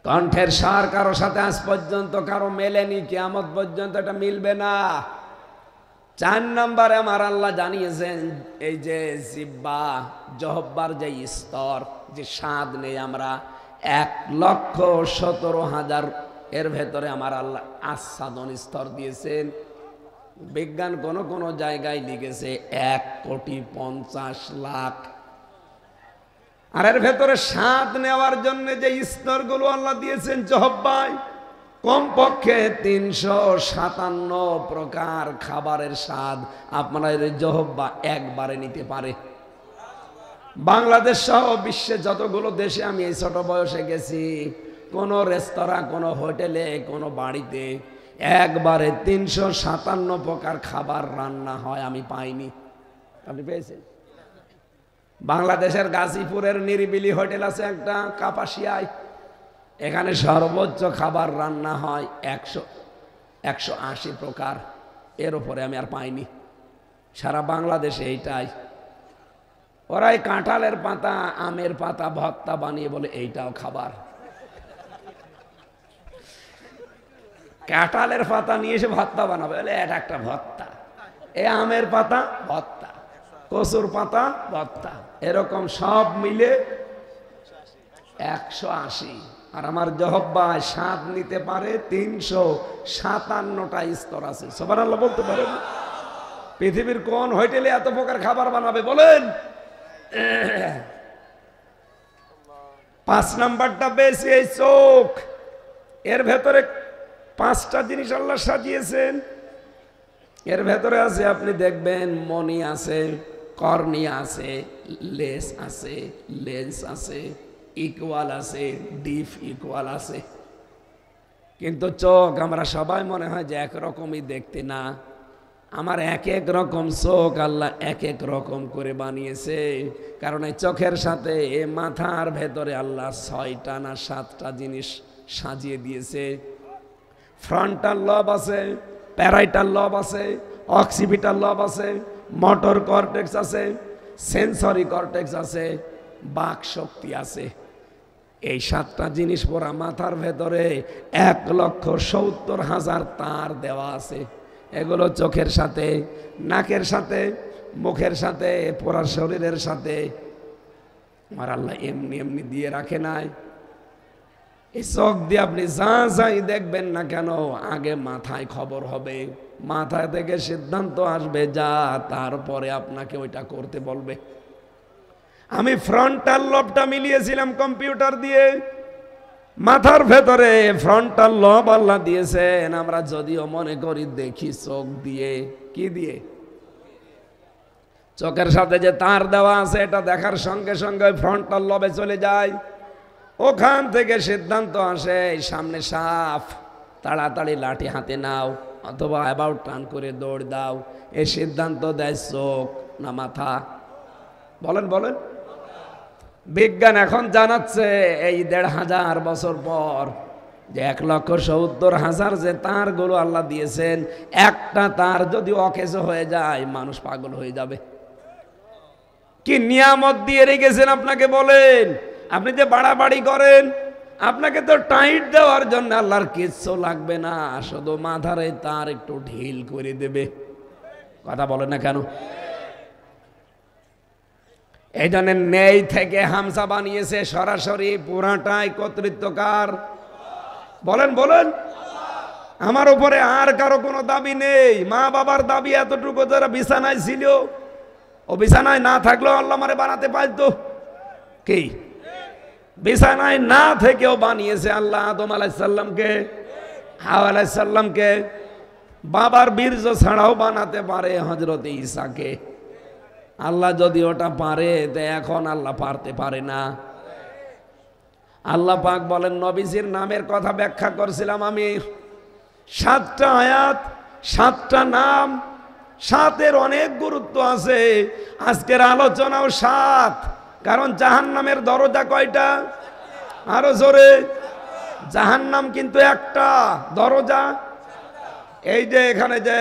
কণ্ঠের সার কারো সাথে আজ পর্যন্ত কারো মেলেনি, কিয়ামত পর্যন্ত এটা মিলবে না। 4 নম্বরে আমার আল্লাহ জানিয়েছেন এই যে জিহ্বা জহব্বার যে স্তর, যে স্বাদ নেই আমরা 1,17,000 এর ভেতরে আমার আল্লাহ আস্বাদন স্তর দিয়েছেন। বিজ্ঞান কোন কোন জায়গায় লিখেছে 1,50,00,000। আর এর ভেতরে স্বাদ নেওয়ার জন্য যে স্তরগুলো আল্লাহ দিয়েছেন জহব্বায়, কমপক্ষে 357 প্রকার খাবারের স্বাদ আপনারা এই জহব্বা একবারে নিতে পারে। বাংলাদেশ সহ বিশ্বে যতগুলো দেশে আমি এই ছোট বয়সে গেছি, কোন রেস্তোরাঁ, কোন হোটেলে, কোন বাড়িতে একবারে 357 প্রকার খাবার রান্না হয় আমি পাইনি। আপনি পেয়েছেন? বাংলাদেশের গাজীপুরের নিরিবিলি হোটেল আছে একটা, কাপাসিয়ায়, এখানে সর্বোচ্চ খাবার রান্না হয় 180 প্রকার। এর উপরে আমি আর পাইনি সারা বাংলাদেশে। এইটাই ওরাই কাঁঠালের পাতা, আমের পাতা ভর্তা বানিয়ে বলে এইটাও খাবার। কাঁঠালের পাতা নিয়ে এসে ভর্তা বানাবে, বলে এটা একটা ভর্তা। এ আমের পাতা ভর্তা, কচুর পাতা ভর্তা, এরকম সব মিলে 180। আর আমার জহব্বায় স্বাদ নিতে পারে 357টা স্তর আছে। সুবহানাল্লাহ বলতে পারেন? পৃথিবীর কোন হোটেলে এত প্রকার খাবার বানাবে বলেন? 5 নাম্বারটা বেশি, এই চোখ। এর ভেতরে 5টা জিনিস আল্লাহ সাজিয়েছেন। এর ভেতরে আছে, আপনি দেখবেন, মনি আছে, কর্নিয়া আছে, লেস আছে, লেন্স আছে, ইকুয়াল আছে, ডিপ ইকুয়াল আছে। কিন্তু চোখ আমরা সবাই মনে হয় যে একরকমই দেখতে, না। আমার এক এক রকম চোখ আল্লাহ এক এক রকম করে বানিয়েছে। কারণ এই চোখের সাথে মাথার ভেতরে আল্লাহ 6টা না 7টা জিনিস সাজিয়ে দিয়েছে। ফ্রন্টাল লব আছে, প্যারাইটাল লব আছে, অক্সিপিটাল লব আছে, মোটর কর্টেক্স আছে, সেন্সরি কর্টেক্স আছে, বাক শক্তি আছে। এই 7টা জিনিস পরা মাথার ভেতরে 1,70,000 তার দেওয়া আছে। এগুলো চোখের সাথে, নাকের সাথে, মুখের সাথে, পুরা শরীরের সাথে আমার আল্লাহ এমনি এমনি দিয়ে রাখে নাই। এই চোখ দিয়ে আপনি যা যাই দেখবেন না কেন, আগে মাথায় খবর হবে, মাথা থেকে সিদ্ধান্ত আসবে যা, তারপরে আপনাকে ওইটা করতে বলবে। আমি ফ্রন্টাল লবটা মিলিয়েছিলাম কম্পিউটার দিয়ে, মাথার ভেতরে ফ্রন্টাল লব আল্লাহ দিয়েছেন। আমরা যদিও মনে করি দেখি চোখ দিয়ে, কি দিয়ে? চোখের সাথে যে তার দেওয়া আছে, এটা দেখার সঙ্গে সঙ্গে ফ্রন্টাল লবে চলে যায়। ওখান থেকে সিদ্ধান্ত আসে সামনে সাপ, তাড়াতাড়ি লাঠি হাতে নাও, অথবা অ্যাবাউট টার্ন করে দৌড় দাও। এই সিদ্ধান্ত দেয় চোখ না মাথা? বলেন বলেন। বিজ্ঞান এখন জানাচ্ছে এই 1,500 বছর পর যে 1,70,000 যে তারগুলো আল্লাহ দিয়েছেন, একটা তার যদি অকেজ হয়ে যায় মানুষ পাগল হয়ে যাবে। কি নিয়ামত দিয়ে রেখেছেন আপনাকে বলেন। আপনি যে বাড়াবাড়ি করেন, আপনাকে তো টাইট দেওয়ার জন্য আল্লাহর কিচ্ছু লাগবে না, শুধু মাথার এই তার একটু ঢিল করে দেবে। কথা বলেন না কেন? এই জন্য নেই থেকে হামসা বানিয়েছে, সরাসরি পুরাটাই কর্তৃত্বকার। বলেন বলেন। আমার উপরে আর কারো কোনো দাবি নেই। মা বাবার দাবি এতটুকু, যারা বিছানায় ছিল, ও বিছানায় না থাকলেও আল্লাহ আমারে বানাতে পারতো। কি বিছানায় না থেকেও বানিয়েছে আল্লাহ আদম আলাইহিস সালামকে, হাওয়া আলাইহিস সালামকে। বাবার বীর্য ছাড়াও বানাতে পারে হযরত ঈসাকে। আল্লাহ যদি ওটা পারে, তো এখন আল্লাহ পারতে পারে না? আল্লাহ পাক বলেন, নবীজির নামের কথা ব্যাখ্যা করছিলাম আমি। 7টা আয়াত, 7টা নাম, 7-এর অনেক গুরুত্ব আছে। আজকের আলোচনাও 7, কারণ জাহান্নামের দরজা কয়টা? আরো জোরে। জাহান্নাম কিন্তু একটা, দরজা। এই যে এখানে যে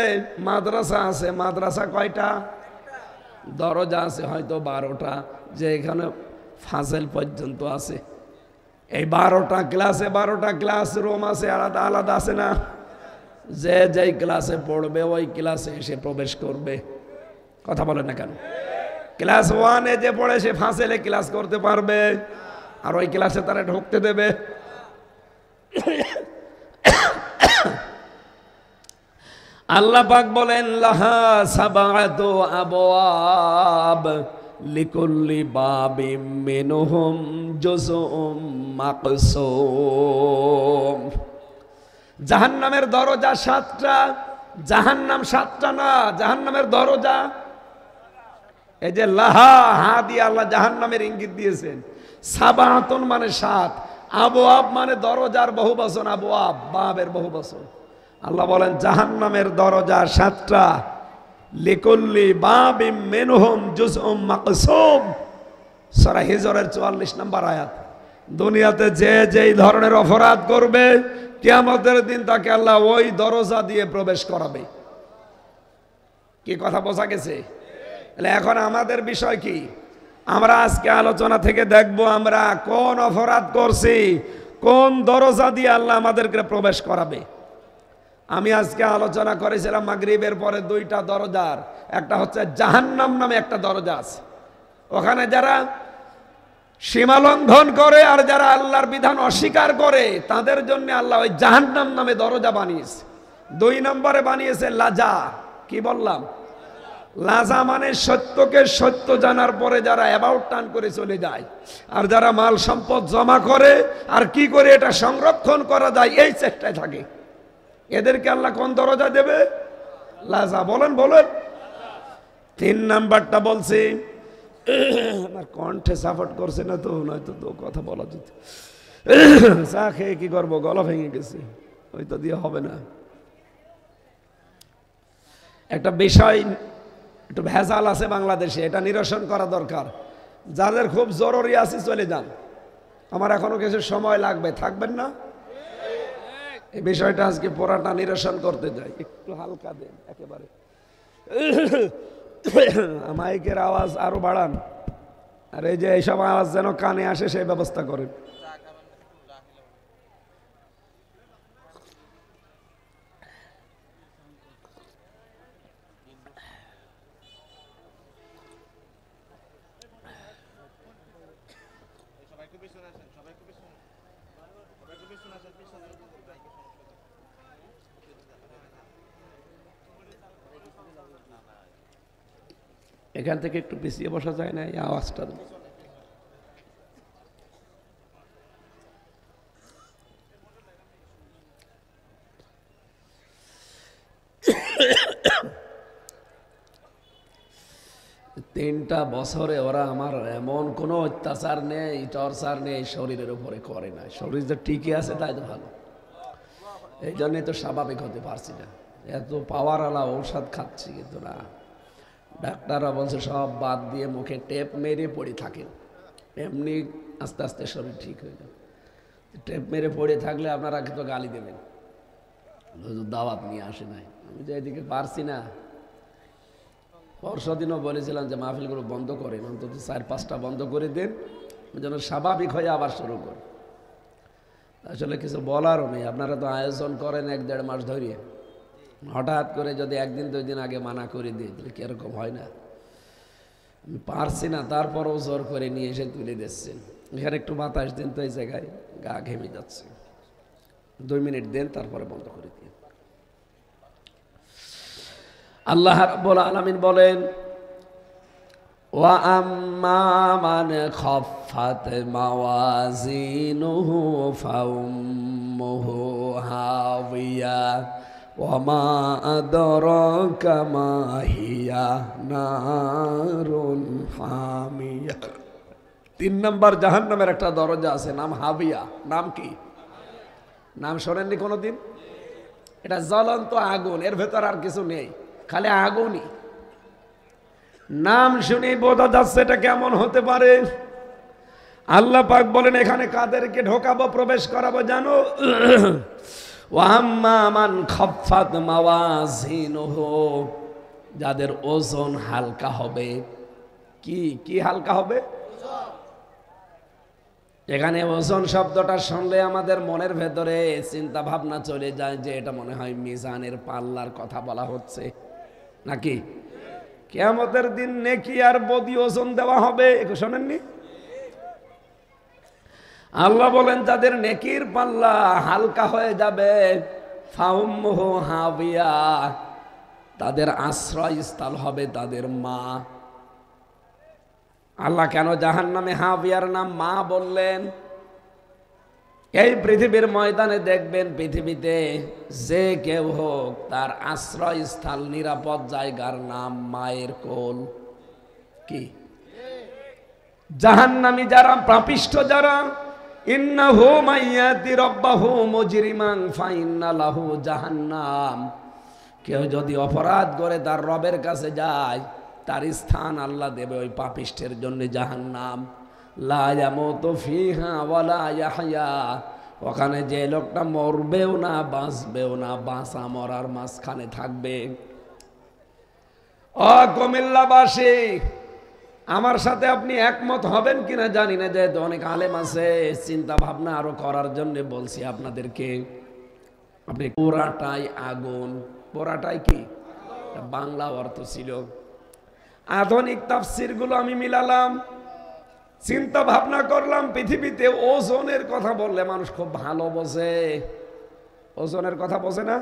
মাদ্রাসা আছে, মাদ্রাসা কয়টা? দরজা আছে হয়তো 12টা, যে এখানে ফাজেল পর্যন্ত আছে। এই 12টা ক্লাসে 12টা ক্লাসরুম আছে, আলাদা আলাদা আছে না? যে যেই ক্লাসে পড়বে ওই ক্লাসে এসে প্রবেশ করবে। কথা বলে না কেন? ক্লাস 1-এ যে পড়ে সে ফাজেলে ক্লাস করতে পারবে, আর ওই ক্লাসে তারা ঢুকতে দেবে? আল্লাহ পাক বলেন, লাহা সাবাতু আবওয়াব লিকুল্লি বাবিম মিনহুম জুজউম মাকসুম। জাহান্নামের দরজা 7টা, জাহান্নাম 7টা না, জাহান্নামের দরজা। এই যে লাহা, হা দিয়ে আল্লাহ জাহান্নামের ইঙ্গিত দিয়েছেন। সাবাতুন মানে 7, আবওয়াব মানে দরজার বহু বচন, আবওয়াব বাবের বহু বচন। আল্লাহ বলেন জাহান্নামের দরজা 7টা। লিকুল্লি বাবিম মিনহুম জুজউম মাকসুম, সূরা হিজরের 44 নম্বর আয়াত। দুনিয়াতে যে যেই ধরনের অপরাধ করবে, কিয়ামতের দিন তাকে আল্লাহ ওই দরজা দিয়ে প্রবেশ করাবে। কি কথা বোঝা গেছে? এখন আমাদের বিষয় কি? আমরা আজকে আলোচনা থেকে দেখব আমরা কোন অপরাধ করছি, কোন দরজা দিয়ে আল্লাহ আমাদেরকে প্রবেশ করাবে। আমি আজকে আলোচনা করেছিলাম মাগরিবের পরে 2টা দরজার। একটা হচ্ছে জাহান্নাম নামে একটা দরজা আছে, ওখানে যারা সীমা লঙ্ঘন করে আর যারা আল্লাহর বিধান অস্বীকার করে তাদের জন্য আল্লাহ ওই জাহান্নাম নামে দরজা বানিয়েছে। 2 নম্বরে বানিয়েছে লাজা। কি বললাম? লাজা মানে সত্যকে সত্য জানার পরে যারা অ্যাবাউট টার্ন করে চলে যায়, আর যারা মাল সম্পদ জমা করে আর কি করে এটা সংরক্ষণ করা যায় এই চেষ্টায় থাকে, এদেরকে আল্লাহ কোন দরজা দেবে? লাজা। বলেন বলেন। 3 নাম্বারটা বলছি, আমার কণ্ঠে সাপোর্ট করছে না তো, নয়তো তো কথা বলা যেত। চা খেয়ে কি করবো, গলা ভেঙে গেছে, ওই তো দিয়ে হবে না। একটা বিষয় একটু ভেজাল আছে বাংলাদেশে, এটা নিরসন করা দরকার। যাদের খুব জরুরি আছে চলে যান, আমার এখনো কিছু সময় লাগবে, থাকবেন না? এই বিষয়টা আজকে পুরাটা নিরসন করতে যাই। একটু হালকা দেন একেবারে, মাইকের আওয়াজ আরো বাড়ান, আর এই যে এইসব আওয়াজ যেন কানে আসে সেই ব্যবস্থা করেন। এখান থেকে একটু পিছিয়ে বসা যায় না, এই আওয়াজটা? তিনটা বছরে ওরা আমার এমন কোনো অত্যাচার নেই, টর্চার নেই শরীরের উপরে করে না। শরীর যে টিকে আছে তাই তো ভালো, এই জন্যই তো স্বাভাবিক হতে পারছি না। এত পাওয়ারওয়ালা ঔষধ খাচ্ছি কিন্তু না। ডাক্তাররা বলছে সব বাদ দিয়ে মুখে টেপ মেরে পড়ে থাকেন, এমনি আস্তে আস্তে শরীর ঠিক হয়ে যাবে। টেপ মেরে পড়ে থাকলে আপনারা তো গালি দেবেন, দাওয়াত নিয়ে আসে নাই। আমি যে এদিকে পারছি না। পরশু দিনও বলেছিলাম যে মাহফিলগুলো বন্ধ করেন, অন্তত 4-5টা বন্ধ করে দেন, যেন স্বাভাবিক হয়ে আবার শুরু করেন। আসলে কিছু বলারও নেই। আপনারা তো আয়োজন করেন 1-1.5 মাস ধরিয়ে, হঠাৎ করে যদি 1-2 দিন আগে মানা করে দিই তাহলে কীরকম হয় না? আমি পারছি না, তারপরও জোর করে নিয়ে এসে তুলে দিচ্ছেন। এখানে একটু বাতাস দেন তো, এই জায়গায় গা ঘেমে যাচ্ছে। 2 মিনিট দেন, তারপরে বন্ধ করে দিন। আল্লাহ রাব্বুল আলামিন বলেন, ওয়া আম্মা মান খাফফাত মাওয়াজিনুহু ফাউম্মুহু হাওিয়া ওয়া মা আদরাকা মা হিয়া নারুন হামিয়া। 3 নম্বর জাহান্নামের একটা দরজা আছে, নাম হাবিয়া। নাম কি? নাম শোনেননি কোনোদিন? এটা জ্বলন্ত আগুন, এর ভেতর আর কিছু নেই, খালি আগুনই। নাম শুনে বোঝা যাচ্ছে এটা কেমন হতে পারে। আল্লাহ পাক বলেন এখানে কাদেরকে ঢোকাবো, প্রবেশ করাবো জানো? ওয়াম্মা মান খাফফাত মাওয়াজিনুহু, যাদের ওজন হালকা হবে। কি কি হালকা হবে? এখানে ওজন শব্দটা শুনলে আমাদের মনের ভেতরে চিন্তা ভাবনা চলে যায় যে এটা মনে হয় মিজানের পাল্লার কথা বলা হচ্ছে নাকি? কিয়ামতের দিন নেকি আর বদি ওজন দেওয়া হবে, শোনেননি? আল্লাহ বলেন তাদের নেকির পাল্লা হালকা হয়ে যাবে। ফাউম্মুহু হাবিয়া, তাদের আশ্রয়স্থল হবে তাদের মা। আল্লাহ কেন জাহান্নামে হাবিয়ার নাম মা বললেন? এই পৃথিবীর ময়দানে দেখবেন, পৃথিবীতে যে কেউ হোক তার আশ্রয়স্থল, নিরাপদ জায়গার নাম মায়ের কোল। কি? জাহান্নামী যারা, পাপিষ্ঠ যারা, ইন্নাহু মাইয়াতি রাব্বাহু মুজরিমান ফাইন্না লাহু জাহান্নাম, কেউ যদি অপরাধ করে তার রবের কাছে যায়, তার স্থান আল্লাহ দেবে ওই পাপিষ্ঠের জন্য জাহান্নাম। লা ইয়ামুতু ফিহা ওয়ালা ইয়াহইয়া, ওখানে যে লোকটা মরবেও না বাঁচবেও না, বাঁচা মরার মাঝখানে থাকবে। ও কুমিল্লাবাসী, আমার সাথে আপনি একমত হবেন কিনা জানি না, যেহেতু অনেক আলেম আছে, চিন্তা ভাবনা আরো করার জন্য বলছি আপনাদেরকে। আপনি পোড়াটাই আগুন, পোড়াটাই কি বাংলা অর্থ ছিল। আধুনিক তাফসিরগুলো আমি মিলালাম, চিন্তা ভাবনা করলাম। পৃথিবীতে ওজনের কথা বললে মানুষ খুব ভালো বোঝে, ওজনের কথা বোঝে না?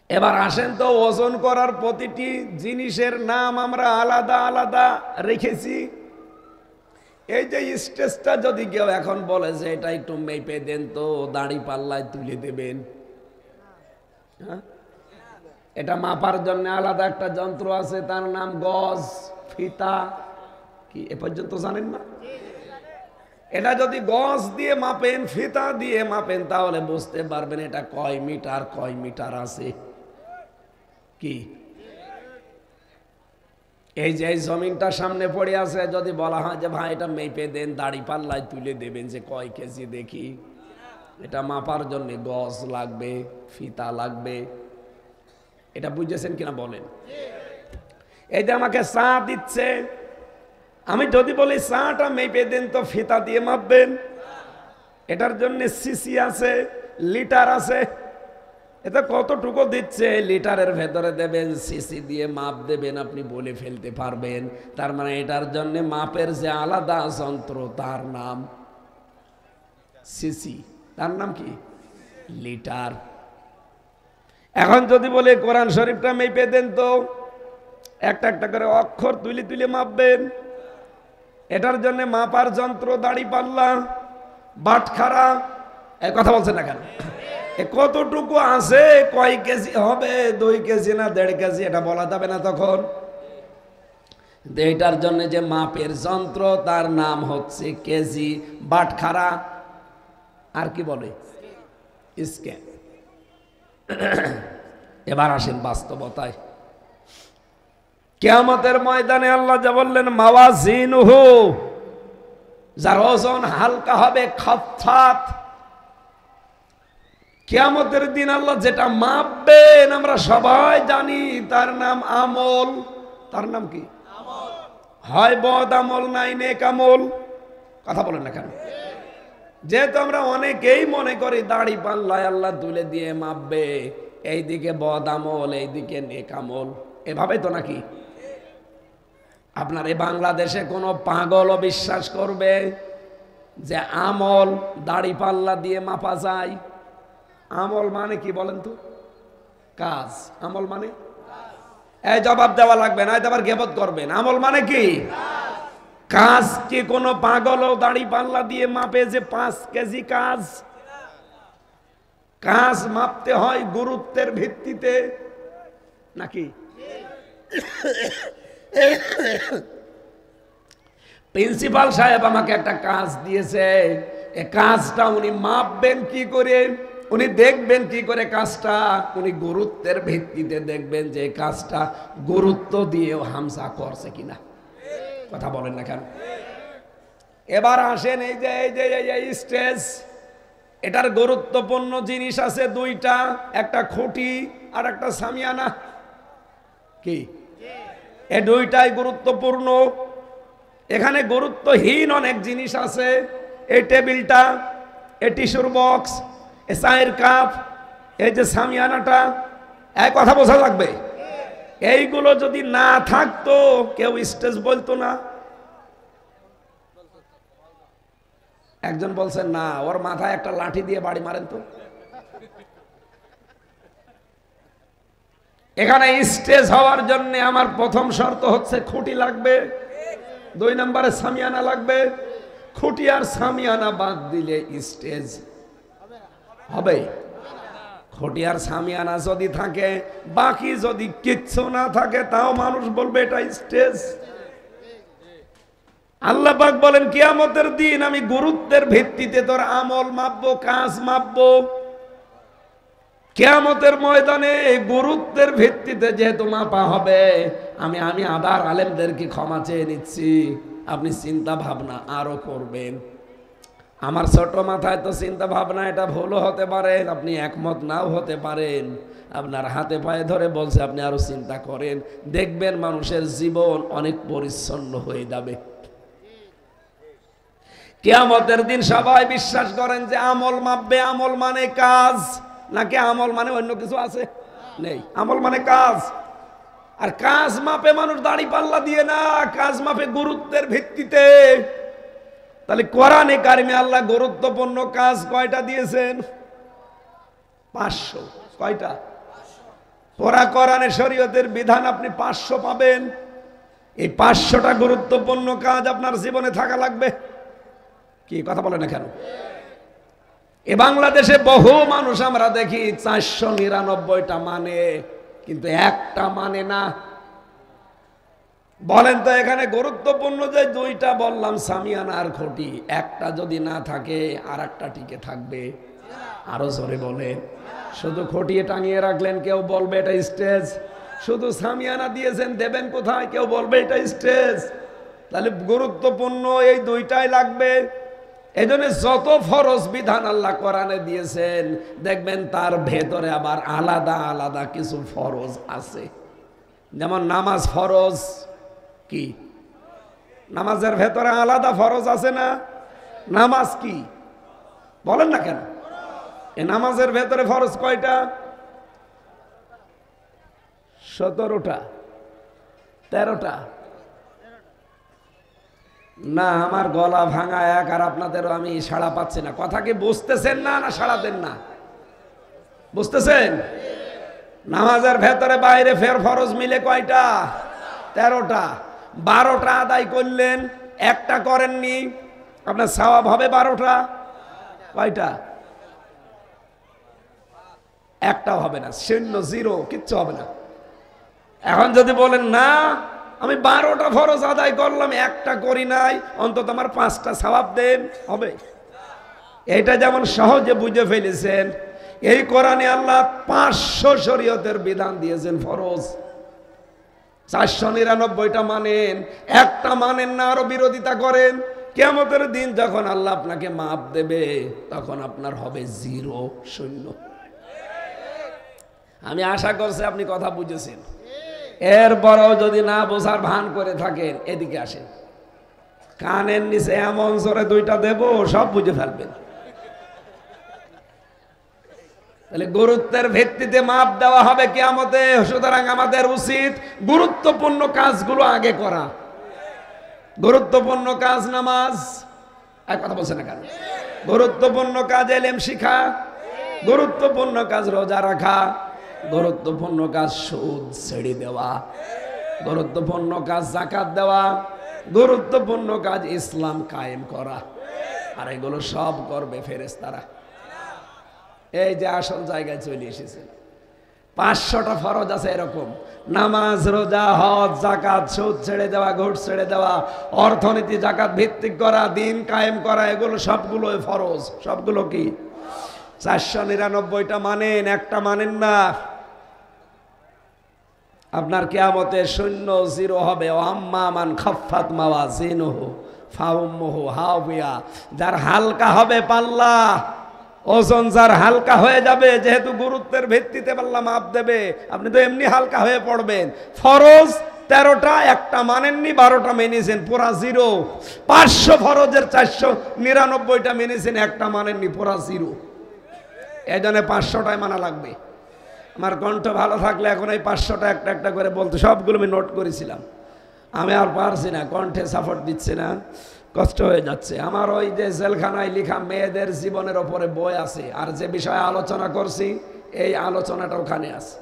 এবার আসেন তো, ওজন করার প্রতিটি জিনিসের নাম আমরা আলাদা আলাদা রেখেছি। এই যে স্টেজটা যদি কেউ এখন বলে যে এটা একটু মেপে দেন তো, দাড়ি পাল্লায় তুলে দেবেন, হ্যাঁ, এটা মাপার জন্য আলাদা একটা যন্ত্র আছে, তার নাম গজ, ফিতা। কি এ পর্যন্ত জানেন না? এটা যদি গজ দিয়ে মাপেন, ফিতা দিয়ে মাপেন, তাহলে বুঝতে পারবেন এটা কয় মিটার আছে। কি এই যে এই জমিনটা সামনে পড়ে আছে, যদি বলা হয় যে ভাই এটা মেপে দেন, দাড়ি পাল্লায় তুলে দেবেন যে কয় কেজি দেখি, এটা মাপার জন্য গজ লাগবে, ফিতা লাগবে। এটা বুঝেছেন কিনা বলেন? এই যে আমাকে চা দিচ্ছে, আমি যদি বলি চাটা মেপে দেন তো ফিতা দিয়ে মাপবেন? এটার জন্য সিসি আছে, লিটার আছে, এটা কতটুকু দিচ্ছে লিটারের ভেতরে দেবেন, সিসি দিয়ে মাপ দেবেন, আপনি বলে ফেলতে পারবেন। তার মানে এটার জন্য মাপের যে আলাদা যন্ত্র তার নাম সিসি, তার নাম কি লিটার। এখন যদি বলে কোরআন শরীফটা মেপে দেন, তো একটা একটা করে অক্ষর তুলে তুলে মাপবেন। এটার জন্য মাপার যন্ত্র, দাড়ি পাল্লা, বাটখারা, এই কথা বলছেন না কেন? কতটুকু আছে, কয় কেজি হবে, 2 কেজি না 1.5 কেজি, এটা বলা যাবে না তখন। এটার জন্য যে মাপের যন্ত্র তার নাম হচ্ছে কেজি, বাটখারা, আর কি বলে স্কেল। এবার আসেন বাস্তবতায়। কিয়ামতের ময়দানে আল্লাহ যা বললেন, মাওয়াজিনুহু, যার ওজন হালকা হবে, খাফফাত। কিয়ামতের দিন আল্লাহ যেটা মাপবেন আমরা সবাই জানি, তার নাম আমল। তার নাম কি? হয় বদ আমল, নাই নেক আমল। কথা বলেন না কেন? যেহেতু আমরা অনেকেই মনে করি দাড়ি পাল্লায় আল্লাহ তুলে দিয়ে মাপবে, এইদিকে বদ আমল, এইদিকে নেক আমল, এভাবে তো নাকি? আপনার এই বাংলাদেশে কোনো পাগলও বিশ্বাস করবে যে আমল দাড়ি পাল্লা দিয়ে মাপা যায়? আমল মানে কি বলেন তো? কাজ। আমল মানে এই জবাব দেওয়া লাগবে না, আবার গেবত করবেন। আমল মানে কি? কাজ। কি কোনো পাগলও দাড়ি পাল্লা দিয়ে মাপে যে 5 কেজি কাজ? কাজ মাপতে হয় গুরুত্বের ভিত্তিতে নাকি? প্রিন্সিপাল সাহেব আমাকে একটা কাজ দিয়েছে, এই কাজটা উনি মাপবেন কি করে, উনি দেখবেন কি করে কাজটা? উনি গুরুত্বের ভিত্তিতে দেখবেন যে কাজটা গুরুত্ব দিয়েও হামসা করছে কিনা। কথা বলেন না কেন? এবার আসেন এই যে স্টেজ, এটার গুরুত্বপূর্ণ জিনিস আছে 2টা, একটা খুঁটি আর একটা সামিয়ানা। কি? এই 2টাই গুরুত্বপূর্ণ। এখানে গুরুত্বহীন অনেক জিনিস আছে। এই টেবিলটা, এই টিস্যুর বক্স, এই চায়ের কাপ, এই যে সামিয়ানাটা, এক কথা বোঝা লাগবে। এইগুলো যদি না থাকতো কেউ স্টেজ বলতো না। একজন বলছেন না, ওর মাথায় একটা লাঠি দিয়ে বাড়ি মারেন তো। এখানে স্টেজ হওয়ার জন্য আমার প্রথম শর্ত হচ্ছে খুঁটি লাগবে, 2 নম্বরে সামিয়ানা লাগবে। খুঁটি আর সামিয়ানা বাদ দিলে স্টেজ হবে? খুঁটি আর সামিয়ানা যদি থাকে, বাকি যদি কিচ্ছু না থাকে, তাও মানুষ বলবে এটা স্টেজ। আল্লাহ পাক বলেন কিয়ামতের দিন আমি গুরুত্বের ভিত্তিতে তোর আমল মাপবো, কাজ মাপবো। কিয়ামতের ময়দানে গুরুত্বের ভিত্তিতে যেহেতু মাপা হবে, আমি আবার আলেমদেরকে ক্ষমা চেয়ে নিচ্ছি, আপনি চিন্তা ভাবনা আরো করবেন। আমার ছোট মাথায় তো চিন্তা ভাবনা এটা ভুলও হতে পারে, আপনি একমত নাও হতে পারেন। আপনার হাতে পায়ে ধরে বলছে আপনি আরো চিন্তা করেন, দেখবেন মানুষের জীবন অনেক পরিচ্ছন্ন হয়ে যাবে। কিয়ামতের দিন সবাই বিশ্বাস করেন যে আমল মাপবে, আমল মানে কাজ, নাকি আমল মানে অন্য কিছু আছে? নেই, আমল মানে কাজ। আর কাজ মাপে মানুষ দাড়ি পাল্লা দিয়ে না, কাজ মাপে গুরুত্বের ভিত্তিতে। তাহলে কোরআনে কারিমে আল্লাহ গুরুত্বপূর্ণ কাজ কয়টা দিয়েছেন? 500। কয়টা? পুরা কোরআনে শরীয়তের বিধান আপনি 500 পাবেন। এই 500টা গুরুত্বপূর্ণ কাজ আপনার জীবনে থাকা লাগবে। কি কথা বলে না কেন? এ বাংলাদেশে বহু মানুষ আমরা দেখি 499টা মানে, কিন্তু একটা মানে না। বলেন তো এখানে গুরুত্বপূর্ণ যে 2টা বললাম, সামিয়ানা আর খুঁটি, একটা যদি না থাকে আর একটা টিকে থাকবে? আরো জোরে বলেন। শুধু খুঁটিয়ে টাঙিয়ে রাখলেন, কেউ বলবে এটা স্টেজ। শুধু সামিয়ানা দিয়েছেন, দেবেন কোথায়? কেউ বলবে এটা স্টেজ। তাহলে গুরুত্বপূর্ণ এই 2টাই লাগবে। এই জন্য যত ফরজ বিধান আল্লাহ কোরআনে দিয়েছেন, দেখবেন তার ভেতরে আবার আলাদা আলাদা কিছু ফরজ আছে। যেমন নামাজ ফরজ। কি? নামাজের ভেতরে আলাদা ফরজ আছে না? নামাজ কি? বলেন না কেন? এই নামাজের ভেতরে ফরজ কয়টা? 17টা 13টা না, আমার গলা ভাঙা এক, আর আপনাদেরও আমি সাড়া পাচ্ছি না। কথা কি বুঝতেছেন না, না সাড়া দেন না? বুঝতেছেন? নামাজের ভেতরে বাইরে ফের ফরজ মিলে কয়টা? 13টা। 12টা আদায় করলেন, একটা করেননি, আপনার সওয়াব হবে 12টা। কয়টা? একটাও হবে না, শূন্য, জিরো, কিচ্ছু হবে না। এখন যদি বলেন না আমি 12টা ফরজ আদায় করলাম, একটা করি নাই, অন্তত আমার 5টা সওয়াব দেন, হবে? এটা যেমন সহজে বুঝে ফেলেছেন, এই কোরআনে আল্লাহ 500 শরীয়তের বিধান দিয়েছেন ফরজ। 499টা মানেন, একটা মানেন না, আরো বিরোধিতা করেন। কিয়ামতের দিন যখন আল্লাহ আপনাকে মাপ দেবে, তখন আপনার হবে জিরো, শূন্য। আমি আশা করছি আপনি কথা বুঝেছেন। এরপরও যদি না বোঝার ভান করে থাকেন, এদিকে আসেন, কানের নিচে এমন জোরে 2টা দেব, সব বুঝে ফেলবেন। তাহলে গুরুত্বের ভিত্তিতে মাপ দেওয়া হবে কিয়ামতে। সুতরাং আমাদের উচিত গুরুত্বপূর্ণ কাজগুলো আগে করা। গুরুত্বপূর্ণ কাজ নামাজ, আর কথা বলছে না কেন? গুরুত্বপূর্ণ কাজ ইলম শিখা, গুরুত্বপূর্ণ কাজ রোজা রাখা, গুরুত্বপূর্ণ কাজ সুদ ছেড়ে দেওয়া, গুরুত্বপূর্ণ কাজ যাকাত দেওয়া, গুরুত্বপূর্ণ কাজ ইসলাম কায়েম করা। আর এগুলো সব করবে ফেরেশতারা। এই যে আসল জায়গায় চলে এসেছে। 500টা ফরজ আছে এরকম, নামাজ, রোজা, হজ, যাকাত, সুদ ছেড়ে দেওয়া, ঘুষ ছেড়ে দেওয়া, অর্থনীতি জাকাত ভিত্তিক করা, দিন কায়েম করা, এগুলো সবগুলো ফরজ। সবগুলো কি? 499টা মানেন, একটা মানেন না, আপনার কিয়ামতে শূন্য, জিরো হবে। আম্মা মান খাফফাত মাওয়াজিনুহু ফাউম্মুহু হাওিয়া, যার হালকা হবে পাল্লা, ওজন যার হালকা হয়ে যাবে, যেহেতু গুরুত্বের ভিত্তিতে পাল্লা মাপ দেবে, আপনি তো এমনি হালকা হয়ে পড়বেন। ফরজ 13টা, একটা মানেননি, 12টা মেনেছেন, পুরা জিরো। 500 ফরজের 499টা মেনেছেন, একটা মানেননি, পুরা জিরো। এই জন্য 500টাই মানা লাগবে। আমার কণ্ঠ ভালো থাকলে এখন এই 500টা একটা একটা করে বলতে, সবগুলো আমি নোট করেছিলাম। আমি আর পারছি না, কণ্ঠে সাপোর্ট দিচ্ছে না, কষ্ট হয়ে যাচ্ছে আমার। ওই যে জেলখানায় লেখা মেয়েদের জীবনের ওপরে বই আছে, আর যে বিষয়ে আলোচনা করছি, এই আলোচনাটা ওখানে আছে।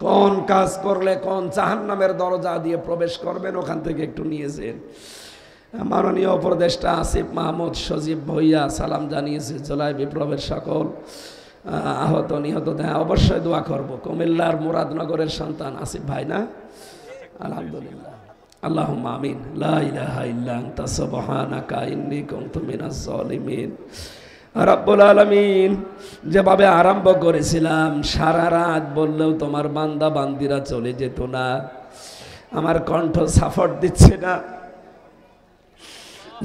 কোন কাজ করলে কোন জাহান্নামের দরজা দিয়ে প্রবেশ করবেন, ওখান থেকে একটু নিয়েছেন। মাননীয় উপদেষ্টা আসিফ মাহমুদ সজীব ভইয়া সালাম জানিয়েছে। জুলাই বিপ্লবের সকল আহত নিহত, হ্যাঁ অবশ্যই দোয়া করব। কুমিল্লার মুরাদনগরের সন্তান আসিফ ভাই না? আলহামদুলিল্লাহ, আল্লাহুম্মা আমিন। লা ইলাহা ইল্লা আনতা সুবহানাকা ইন্নী কুনতু মিনাজ জালিমিন। রব্বুল আলামিন, যেভাবে আরম্ভ করেছিলাম, সারা রাত বললেও তোমার বান্দা বান্দিরা চলে যেত না। আমার কণ্ঠ সাপোর্ট দিচ্ছে না।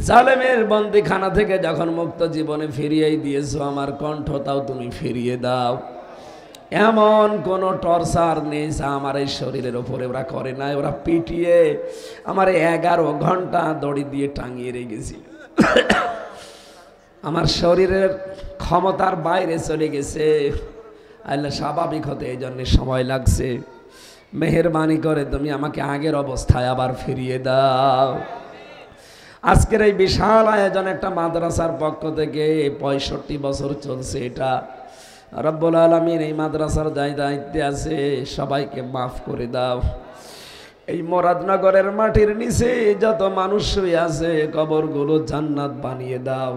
জালেমের বন্দিখানা থেকে যখন মুক্ত জীবনে ফিরিয়েই দিয়েছো, আমার কণ্ঠটাও তুমি ফিরিয়ে দাও। এমন কোন টর্চার নেই যা আমার এই শরীরের ওপরে ওরা করে নাই। ওরা পিটিয়ে আমার 11 ঘন্টা দড়ি দিয়ে টাঙিয়ে রেখেছিল। আমার শরীরের ক্ষমতার বাইরে চলে গেছে। আল্লাহ স্বাভাবিক হতে এই জন্য সময় লাগছে। মেহেরবানি করে তুমি আমাকে আগের অবস্থায় আবার ফিরিয়ে দাও। আজকের এই বিশাল আয়োজন একটা মাদ্রাসার পক্ষ থেকে 65 বছর চলছে এটা। রব্বুল আলামিন এই মাদ্রাসার যাই দায়িত্বে আছে সবাইকে মাফ করে দাও। এই মুরাদনগরের মাটির নিচে যত মানুষ শুয়ে আছে, কবরগুলো জান্নাত বানিয়ে দাও।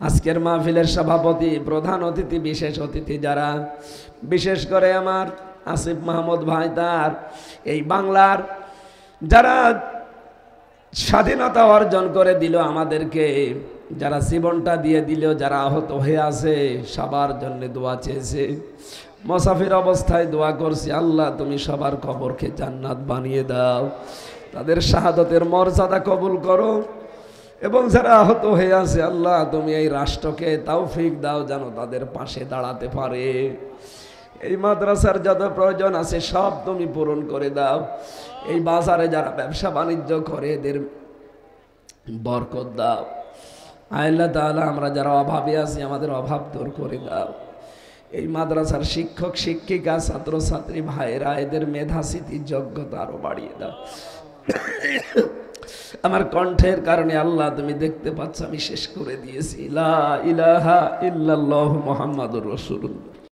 আজকের মাহফিলের সভাপতি, প্রধান অতিথি, বিশেষ অতিথি যারা, বিশেষ করে আমার আসিফ মাহমুদ ভাই, তার এই বাংলার যারা স্বাধীনতা অর্জন করে দিল আমাদেরকে, যারা জীবনটা দিয়ে দিল, যারা আহত হয়ে আছে, সবার জন্য দোয়া চেয়েছে। মুসাফির অবস্থায় দোয়া করছি, আল্লাহ তুমি সবার কবরকে জান্নাত বানিয়ে দাও, তাদের শাহাদতের মর্যাদা কবুল করো। এবং যারা আহত হয়ে আছে, আল্লাহ তুমি এই রাষ্ট্রকে তৌফিক দাও যেন তাদের পাশে দাঁড়াতে পারে। এই মাদ্রাসার যত প্রয়োজন আছে সব তুমি পূরণ করে দাও। এই বাজারে যারা ব্যবসা বাণিজ্য করে এদের বরকত দাও। আল্লাহ তাআলা আমরা যারা অভাবে আছি আমাদের অভাব দূর করে দাও। এই মাদ্রাসার শিক্ষক শিক্ষিকা ছাত্র ছাত্রী ভাইরা এদের মেধা স্মৃতি যোগ্যতা আরো বাড়িয়ে দাও। আমার কণ্ঠের কারণে আল্লাহ তুমি দেখতে পাচ্ছ আমি শেষ করে দিয়েছি। লা ইলাহা ইল্লাল্লাহু মুহাম্মাদুর রাসূলুল্লাহ।